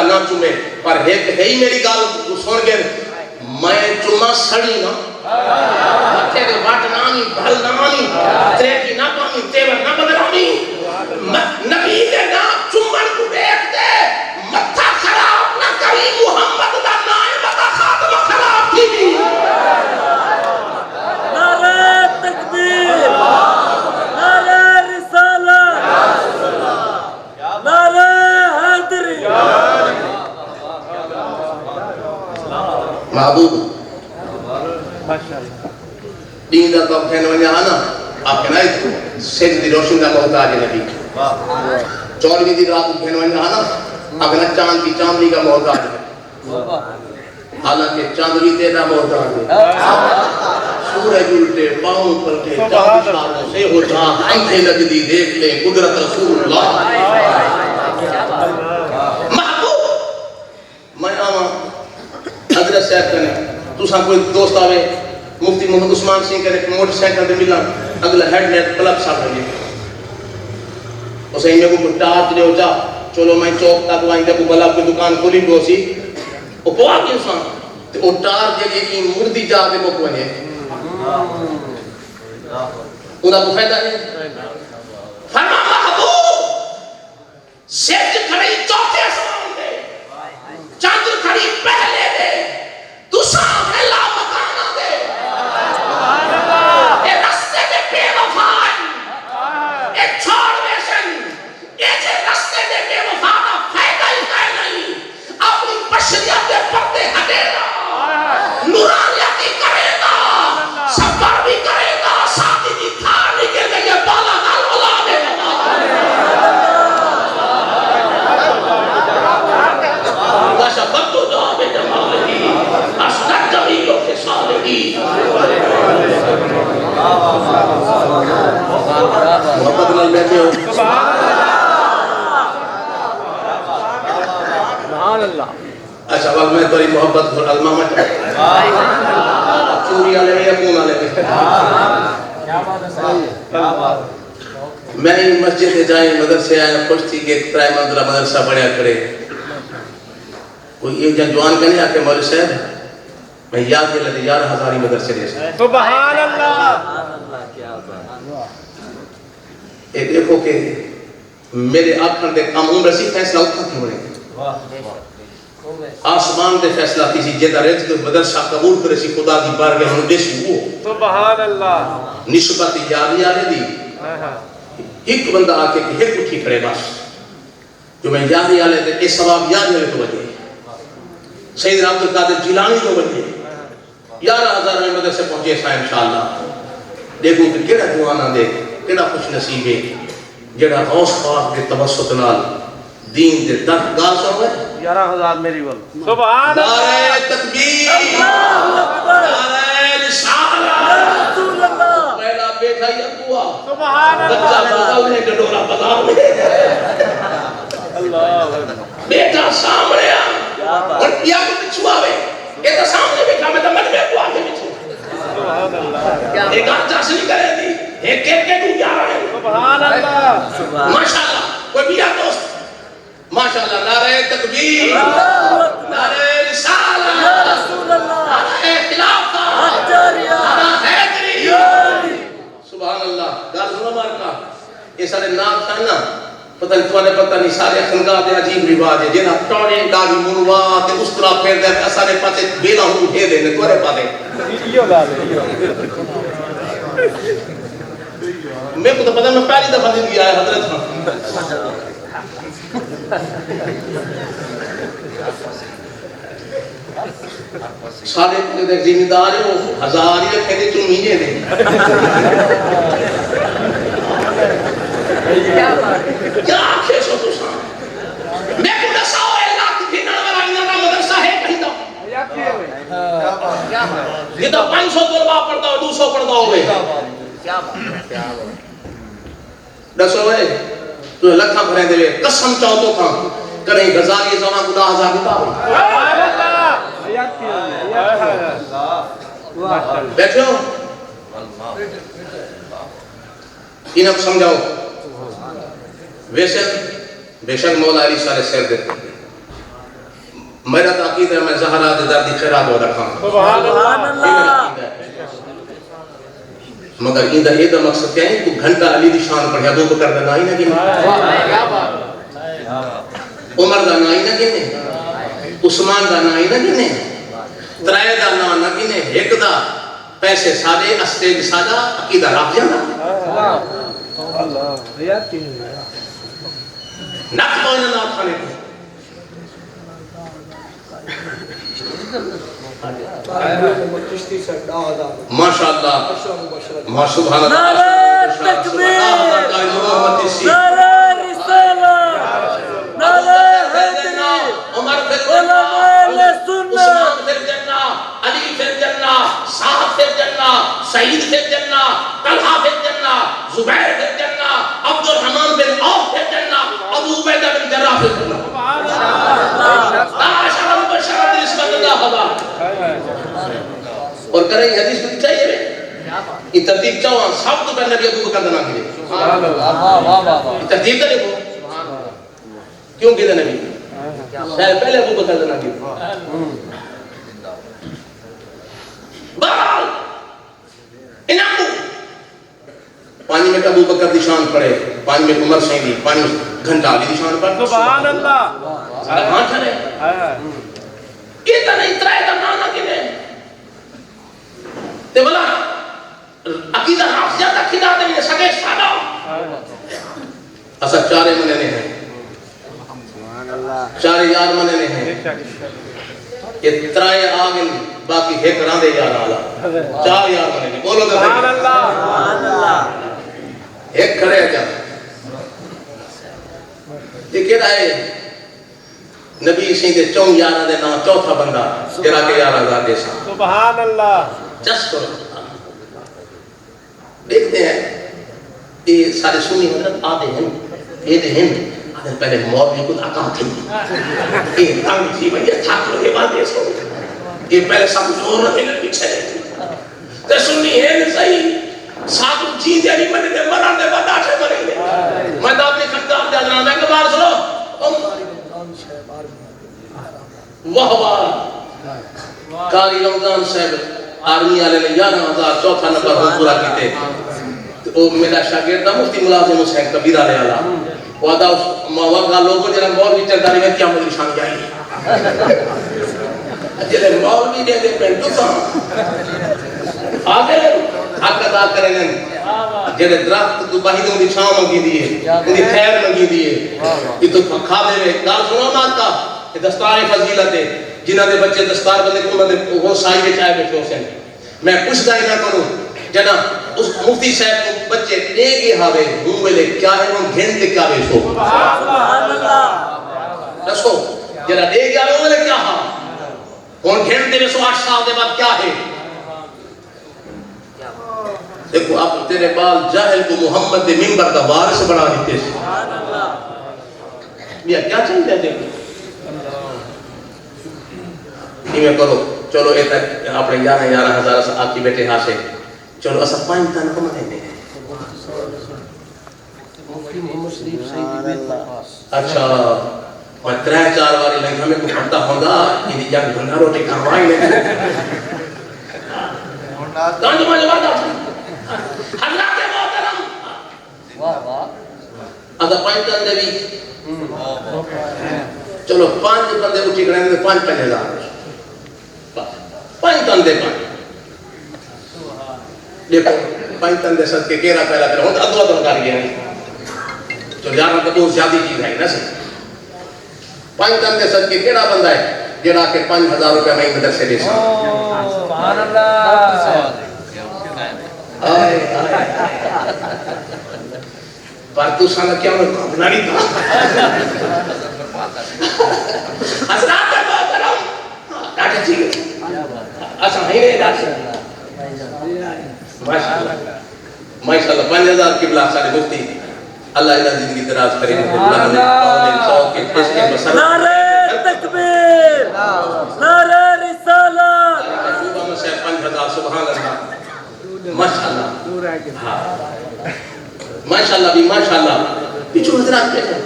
نام چومے پر ہے ہی میری گال سن گئے میں چوما سڑی نا مٹھے کے واٹ نامی بھل نامی تریکی نہ پامی تیور نہ بدرانی نبی دے نا چومن کو دیکھ دے متھا خراب نہ کری محمد دا نائم دا خاتمہ خراب تھی بھی نعرہ تکبیر نعرہ رسالت نعرہ حیدری محبوب دین دا تو کہنے ونیا آنا آپ کہنا ہے سید دی روشن دا محتاج نبی 14ویں دی رات کہنے ونیا آنا آپ کہنا چاند کی چاندنی کا محتاج ہے حالانکہ چاندنی تیرا محتاج ہے سورج الٹے پاؤں پلٹے چاند شاروں سے ہو جہاں انکھیں لگدی دیکھ لیں قدرت رسول اللہ محبوب میں آماں حضرت صاحب کہنے تو ساں کوئی دوست آوے مفتی محمد عثمان سنگھ کہنے کہ موٹر سائیکل دے ملا اگلا ہیڈ لیٹ کلب صاحب رہے اسے میں کو ٹارچ لے ہو جا چلو میں چوک تک وائیں جب بلا کوئی دکان کھولی بھی ہو سی وہ پوا کی انسان تو وہ ٹارچ جگہ کی مردی جا دے وہ کونے انہاں کو فائدہ ہے فرما محبوب سیج کھڑی چوتھے اسمان دے چاندر کھڑی پہلے دے تو سامنے لا مکانہ دے اے رستے دے بے وفائی اے چھوڑ ویشن اے جے رستے دے بے وفانا فائدہ ہی کائے نہیں اپنی بشریت دے پردے ہٹے گا نورانیتی کرے گا سفر بھی کرے گا ساتھی کی تھار نکل گئی بالا نال اولا دے گا محبت نال بیٹھے ہو اچھا بل میں تیری محبت کو علمہ مت چوری والے میں یا کون والے میں مسجد جائیں مدرسے آئے خوش تھی کہ ایک ترائے منزلہ مدرسہ بڑھیا کرے کوئی ایک جن جوان کہنے آکے مولوی صاحب میں یاد کے لدے 11,000 مدرسے دے سکتا سبحان اللہ ایک دیکھو کہ میرے آکھن دے کام عمر سی فیصلہ اتھا کیوں بڑھے آسمان دے فیصلہ کسی جیدہ رزق مدرسہ قبول کرے سی خدا دی بارگاہ ہم دے سی وہ سبحان اللہ نسبت یادی آلے دی ایک بندہ آکے کہ ایک اٹھی کھڑے بس جو میں یادی آلے دے اے ثواب یادی آلے تو بجے سید عبدالقادر جیلانی تو بجے 11,000 میں مدرسے پہنچے سا انشاءاللہ دیکھو کہ کیڑا دعانا دے کیڑا خوش نصیب ہے جڑا غوث پاک دے توسط نال دین دے در گال سو ہے 11,000 میری بول سبحان اللہ نعرہ تکبیر نعرہ رسالہ رسول اللہ پہلا بیٹھا یا دعا سبحان بچہ اللہ بغل میں گڈولا بازار میں بیٹا سامنے اور کیا کو پچھو آوے یہ تو سامنے بیٹھا میں تو مجھ میں کو آگے پچھو ایک آج جاس نہیں کرے دی ایک ایک کے تو جا رہے ہیں سبحان اللہ ماشاءاللہ کوئی بھی آ دوست ماشاءاللہ نعرہ تکبیر نعرہ رسالہ رسول اللہ نعرہ خلافہ اجاریہ نعرہ حیدری سبحان اللہ گال سنو مارکا یہ سارے نام کھانا پتہ نہیں توانے پتہ نہیں سارے خنگاہ دے عجیب رواج ہے جنہاں ٹوڑے گاڑی منوا تے اس طرح پھیر دے سارے پاتے بیلا ہوں ہے دے نے توڑے پاتے میں کو تو پتہ میں پہلی دفعہ زندگی آیا حضرت ہاں سارے پتہ دے ذمہ دار ہو ہزار ہی رکھے دے چون مہینے دے کیا آنکھیں سو تو سام میں کو نساؤ اللہ کی پھر نڑوار آئینہ کا مدرسہ ہے کہیں دا یہ تو 500 طلبہ پڑھتا ہو 200 پڑھتا ہوئے دسو ہے تو لکھا بھرے دے قسم چاہو تو تھا کریں غزالی زمان کو 10,000 کتاب بیٹھے ہو انہیں اب سمجھاؤ ویسے بے شک مولا علی سارے سیر دیتے میرا تاقید ہے میں زہرہ دے دردی خیرات ہو رکھا سبحان اللہ مگر اندہ ایدہ مقصد کیا ہے کہ گھنٹہ علی دی شان پڑھیا دو بکر دا نائی نہ گنے عمر دا نائی نہ گنے عثمان دا نائی نہ گنے ترائے دا نائی نہ گنے ایک دا پیسے سادے اسٹیج سادہ عقیدہ راب جانا نک موئنہ نہ کھانے کو ماشاءاللہ سبحان اللہ نعرہ تکبیر نعرہ رسالہ نعرہ حیدری عمر فی علماء الجنہ سنت عثمان فی الجنہ علی فی الجنہ صاحب فی الجنہ سعید فی الجنہ طلحہ فی الجنہ زبیر فی الجنہ عبد الرحمن بن عوف فی الجنہ ابو عبیدہ بن جراح فی الجنہ عاشر مبشرۃ نسبت اللہ خدا اور کریں حدیث کو چاہیے رہے یہ ترتیب چاہاں سب تو پہلے نبی ابو بکر دنا کیلئے یہ ترتیب کا دیکھو کیوں کہتے نبی پہلے ابو بکر دنا کیلئے بہرحال انہوں پانی میں ابو بکر دی شان پڑے پانی میں عمر سیدی پانی گھنٹہ علی دی شان پڑے سبحان اللہ ہاں چلے یہ تا نہیں ترائے دا نانا کنے تے بلا عقیدہ حافظہ تک کھدا دے میں سکے سادہ اسا چارے مننے ہیں چارے یار مننے ہیں یہ ترائے آگن باقی ایک راندے یار آلا چار یار مننے بولو دے سبحان اللہ ایک کھڑے ہے کیا یہ کہہ رہا ہے نبی سیندے چون یارہ دے نام چوتھا بندہ تیرا کے 11,000 دے سا سبحان اللہ جس کرو یہ سارے سنی حضرت آتے ہیں یہ دے ہیں پہلے مولوی کو آقا تھی یہ تنگ تھی بھئی یہ تھاک لگے باندھے سو یہ پہلے سب زور رہے لے پیچھے رہتی تے سنی ہے نہیں صحیح ساتھ جین دے نہیں منے دے مران دے بعد آٹھے مرے دے میں تو اپنی خطاب دے ادنا میں کبار سنو واہ واہ قاری رمضان صاحب آرمی آلے نے 11,000 چوتھا نمبر ہم پورا کیتے وہ میرا شاگرد مفتی ملازم حسین کبیر علیہ اللہ وعدہ اس موقع لوگوں جنہاں مولوی چرداری میں کیا مدری شان جائی جنہاں مولوی دے دے پہن تو ساں آگے حق ادا کریں جنہاں درخت تو باہیدوں دی چھاں منگی دیئے انہی خیر منگی دیئے یہ تو کھا دے رہے گال سنو مات کا یہ دستار فضیلت ہے جنہاں دے بچے دستار بندے کو مدد وہ سائی کے چاہے بیٹھے حسین میں کچھ دائی نہ کروں جناب اس مفتی صاحب کو بچے دے گے ہاوے ہوں ملے کیا ہے وہ گھن دے کیا بے سو سبحان اللہ رسو جناب دے گے ہاوے ہوں ملے کیا ہاں کون گھن دے بے سو 8 سال دے بعد کیا ہے دیکھو آپ تیرے بال جاہل کو محمد دے ممبر کا وارث بنا دیتے سبحان اللہ یہ کیا چاہیے دیکھو یہ میں کرو چلو اے تک اپنے 11,000 سے آکی بیٹے ہاں سے چلو اسا پانچ تن کو مدے دیں مفتی محمد شریف سیدی بیت پاس اچھا میں 3-4 باری لنگ ہمیں کو پڑھتا ہوگا یہ جان بھنگا روٹی کھوائی لیں کان جو مجھے بات حضرات محترم واہ واہ اگر 5 تن دے بھی چلو 5 بندے اٹھی کریں گے 5,000 5 تن دے 5 دیکھو 5 تن دے ساتھ کے کیرا پہلا کرا ہوتا ادھو ادھو کر گیا نہیں تو جانا تو بہت زیادہ چیز ہے نا سی 5 تن دے ساتھ کے کیرا بندہ ہے جڑا کہ 5,000 روپے میں مدرسے دے سا سبحان اللہ پر تو سانا کیا میں کھانا نہیں تھا حضرات محترم ڈاکٹر چیئے اصلا ہی نہیں ڈاکٹر ماشاءاللہ 5,000 قبلہ سارے مفتی اللہ الہ زندگی دراز کرے نعرہ تکبیر نعرہ رسالت 5,000 سبحان اللہ ماشاءاللہ ماشاءاللہ بھی ماشاءاللہ پیچھو حضرات کے ہیں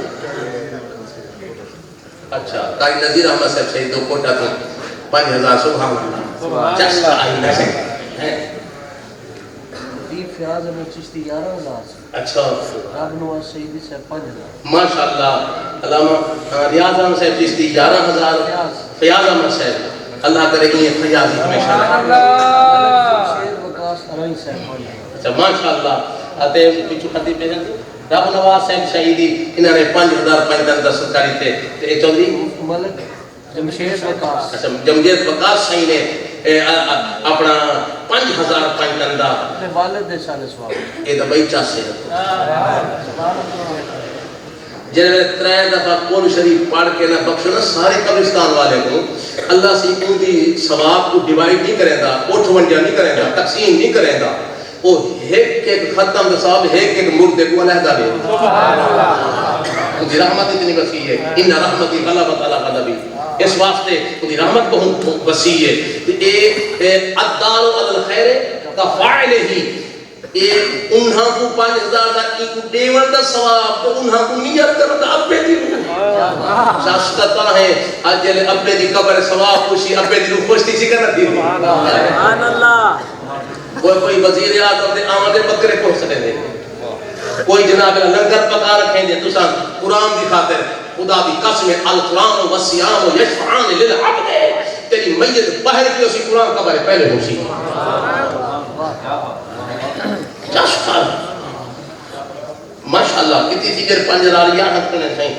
اچھا قائد نظیر احمد صاحب شہید دو کوٹا تو 5,000 سبحان اللہ چشت آئی نہ سے فیاض احمد چشتی 11,000 اچھا رب نواز سیدی صاحب 5,000 ماشاءاللہ علامہ ریاض احمد صاحب چشتی 11,000 فیاض احمد صاحب اللہ کرے گی یہ فیاضی ہمیشہ شیر وقاس ارائی صاحب 5,000 اچھا ماشاءاللہ آتے ہیں پیچھو خطیب پیجن رب نواز صاحب شہیدی انہوں نے 5,000 5,000 سرکاری تھے تو اے چودری ملک جمشید وقاس اچھا جمشید وقاس صحیح نے اپنا 5,000 5,000 اپنے والد دے سالے سواب یہ تو بھائی چاہتے ہیں جنہوں نے 3 دفعہ قرآن شریف پڑھ کے نہ بخشنا سارے قبرستان والے کو اللہ سے ان کی ثواب کو ڈیوائیڈ نہیں کریں گا اٹھ ونجا نہیں کریں گا تقسیم نہیں کریں گا وہ ایک ختم صاحب ایک مردے کو علیحدہ دے مجھے رحمت اتنی وسیع ہے ان رحمتی غلبت علی غضبی اس واسطے مجھے رحمت بہت وسیع ہے اے الدال علی الخیر کا فاعل ہی اے انہاں کو 5,000 دا کی کو دیون دا ثواب تو انہاں کو نیت کرو دا ابے دی شاشتہ ہے اجل ابے دی قبر ثواب خوشی ابے دی خوشی سی کرنا دی سبحان اللہ کوئی وزیر اعظم دے آمدے بکرے کو سنے دے کوئی جناب لنگر پکا رکھیں دے تو سان قرآن دی خاطر خدا دی قسم القرآن و الصیام یشفعان للعبد تیری میت باہر کی اسی قرآن کا بارے پہلے ہوشی جاشتا ماشاءاللہ کتی فکر 5,000 یاد رکھنے سہیں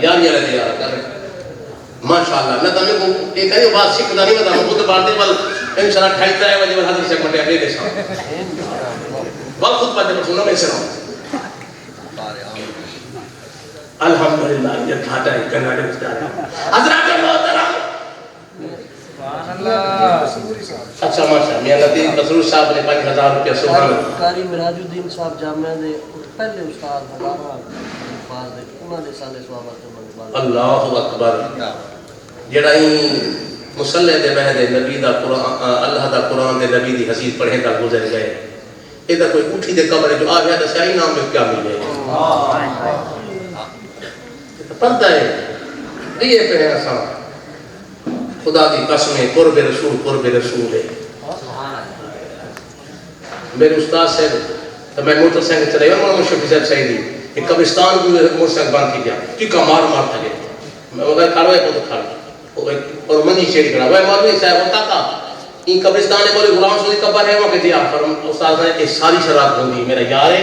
یار یار دے یار کر ماشاءاللہ میں تمہیں کو ایک ہے بات سکھ دانی بتا ہوں خود بارتے بل انشاءاللہ 2:30 بجے حضرت سے منڈے اپنے دے ساں بل خود پاتے پر سنو میں سے رہا الحمدللہ یہ کھاتا ہے کناڈے مستعار حضرات محترم اچھا ماشاء میاں لطیف مسرور صاحب نے 5000 روپیہ سبحان اللہ قاری مراج الدین صاحب جامعہ دے پہلے استاد ہزارہ الفاظ دے انہاں دے سالے ثوابات تو اللہ اکبر جڑا ہی مصلی دے بہ دے نبی دا قرآن اللہ دا قرآن دے نبی دی حدیث پڑھے تا گزر گئے اے دا کوئی اٹھی دے قبر جو آ گیا دسیا ہی نام میں کیا ملے پتہ ہے یہ پہ ہے اساں خدا دی قسمیں قرب رسول ہے میرے استاد سے تو میں موٹر سائیکل چلائی ہوں مولانا شفیع صاحب سعیدی ایک قبرستان بھی موٹر سائیکل بند کی گیا ٹکا مار تھا گیا میں وہ کھڑا ہے تو کھڑا اور منی شیری کھڑا وہ مولوی صاحب ہوتا تھا این قبرستان ہے بولے غلام سعودی قبر ہے وہاں کہ جی آپ فرم استاد نے یہ ساری شراب ہوندی میرا یار ہے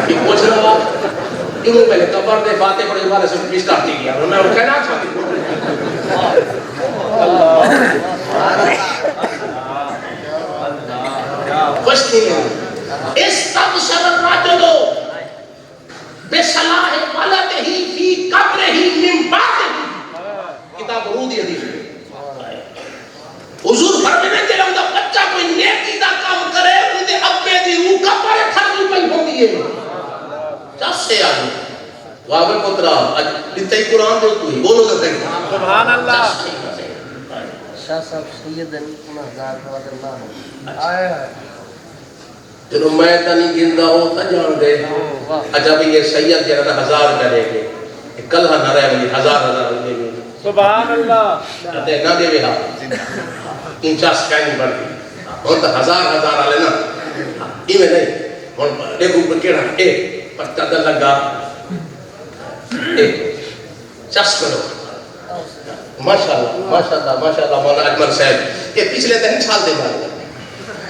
یہ پوچھ رہا انہوں پہلے قبر دے فاتح پڑھے بارے سے پیش کرتی گیا اور میں وہ کہنا چاہتی ہوں خوشتی ہے استبشر الرجل بصلاح ولدہ فی قبرہ من بعدہ کتاب رودی حدیث حضور فرماتے ہیں جب بچہ کوئی نیکی دا کام کرے اودے ابے دی روح قبر کھڑی پئی ہوندی ہے جسے آدمی وابے پترا لتے قرآن دے تو ہی بولو تے سبحان اللہ شاہ صاحب سید انہاں ہزار رواد اللہ آئے جنہوں میں تا نہیں گندہ ہو تا جان دے اچھا بھی یہ سید جنہاں 1000 کرے گے کلہ نہ رہے گی 1000 لے گے سبحان اللہ کہتے نہ دے وہا انچاس کہیں بڑھ گئی اور تا 1000 آلے نا ای میں نہیں اور دیکھو پر کیڑا اے پتہ دا لگا اے چس کرو ماشاءاللہ مولانا اجمل صاحب یہ پچھلے دن چھال دے بارے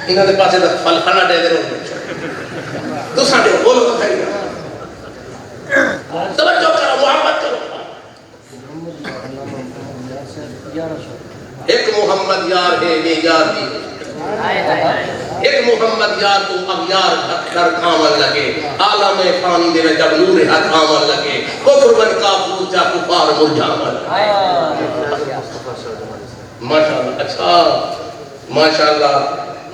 انہوں نے پاسے دا پھل کھانا دے دے رہے تو ساڑھے بولو تو خیلی توجہ کرو محمد کرو ایک محمد یار ہے یہ یار دی ایک محمد یار تو اب یار کر کامل لگے عالم فانی دے میں جب نور حق آمل لگے کفر بن کافور جا کفار مرجامل ماشاءاللہ اچھا ماشاءاللہ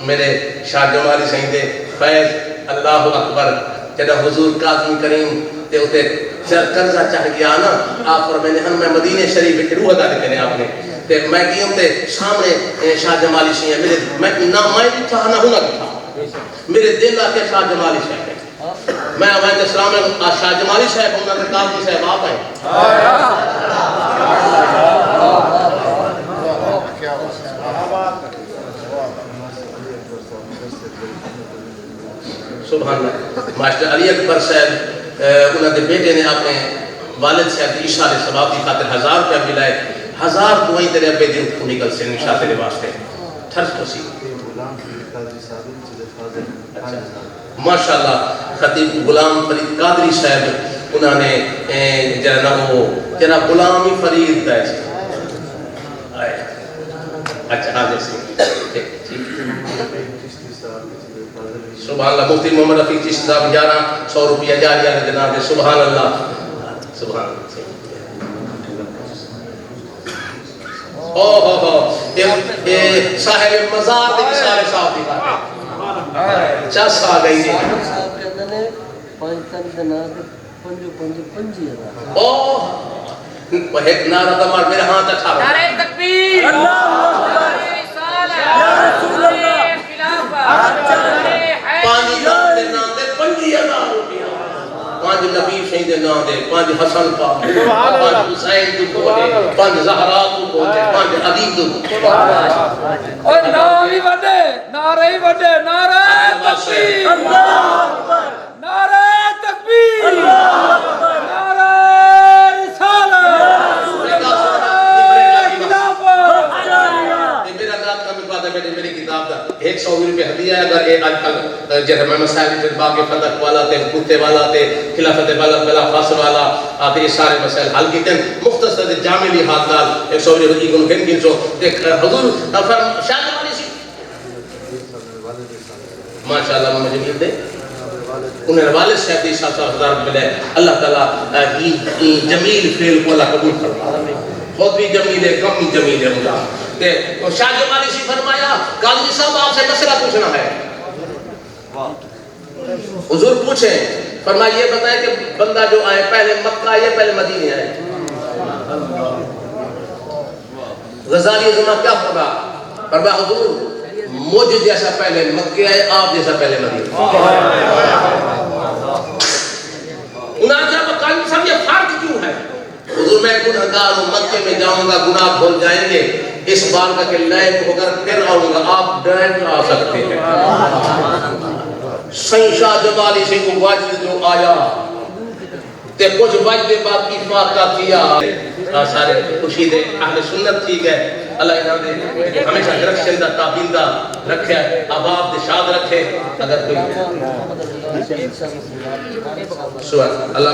میرے شاہ جمالی سہیندے فیض اللہ اکبر جدہ حضور قاسم کریم تے ہوتے قرضہ چاہ گیا نا آپ فرمائے ہن میں مدینہ شریف کے روح ادا کرنے آپ نے تے میں کیوں تے سامنے شاہ جمالی سہیندے میرے میں نام میں بھی تھا نہ ہونا تھا میرے دل آکے شاہ جمالی صاحب ہے میں عوائد اسلام میں شاہ جمالی صاحب ہونا تے قاسم صاحب آپ ہیں سبحان اللہ ماسٹر علی اکبر صاحب انہوں نے بیٹے نے اپنے والد سے اشارے ثواب کی خاطر 1000 روپیہ ملائے 1000 دعائیں تیرے ابے دل کو نکل سے نشاہ تیرے واسطے تھرس کسی ماشاءاللہ خطیب غلام فرید قادری صاحب انہوں نے جناب غلامی فرید دا ہے اچھا حاضر سے سبحان اللہ مفتی محمد رفیق چشتی صاحب 1100 روپیہ جاریہ نے جناب سبحان اللہ سبحان اللہ صاحب مزار دے اشارے صاحب دی چس آ گئی ہے صاحب کہتے ہیں 5 دنوں دے 5 اوہ ایک نعرہ دمار میرے ہاتھ اٹھا رہا نعرہ تکبیر اللہ اکبر یا رسول اللہ 5,000 روپیہ 5 نبی شہید نام دے 5 حسن پاک 5 حسین تو بولے 5 زہرا تو بولے 5 علی تو اور نعرہ وڈے نعرہ تکبیر اللہ اکبر نعرہ تکبیر اللہ اکبر نعرہ رسالت میرا ذات کا مقابلہ میری کتاب دا 100 روپے ہدیہ ہے اگر ایک آج جیسے میں مسائل کے باغ فتح والا تے کتے والا تے خلافت بلا فاصل والا آتے یہ سارے مسائل حل کیتے ہیں مختصر جامع بھی ہاتھ دال 100 روپے کی گن گن سو حضور شاہ جمالی سی ماشاءاللہ مجھے مل دے انہیں والد صاحب دی 7,000 ملے اللہ تعالیٰ جمیل فعل کو اللہ قبول فرما خود بھی جمیل ہے کم بھی جمیل ہے مجھا شاہ جمالی سی فرمایا قاضی صاحب آپ سے مسئلہ پوچھنا ہے. حضور پوچھیں. فرمایا یہ بتائیں کہ بندہ جو آئے پہلے مکہ آئے پہلے مدینے آئے. غزالی زمان کیا فرمایا حضور مجھ جیسا پہلے مکہ آئے آپ جیسا پہلے مدینے. انہاں جب قاضی صاحب یہ فرق کیوں ہے؟ حضور میں گناہگار ہوں مکے میں جاؤں گا گناہ بھول جائیں گے اس بار کا کہ لائق ہو کر پھر آؤں گا آپ ڈائریکٹ آ سکتے ہیں. سید شاہ جمالی سے کو واجد جو آیا تے کچھ واجد بعد کی فاتحہ کیا سارے خوشی دے اہل سنت ٹھیک ہے. اللہ انہوں نے ہمیشہ رکھشندہ تابندہ رکھے آباد دے شاد رکھے. اگر کوئی سبحان اللہ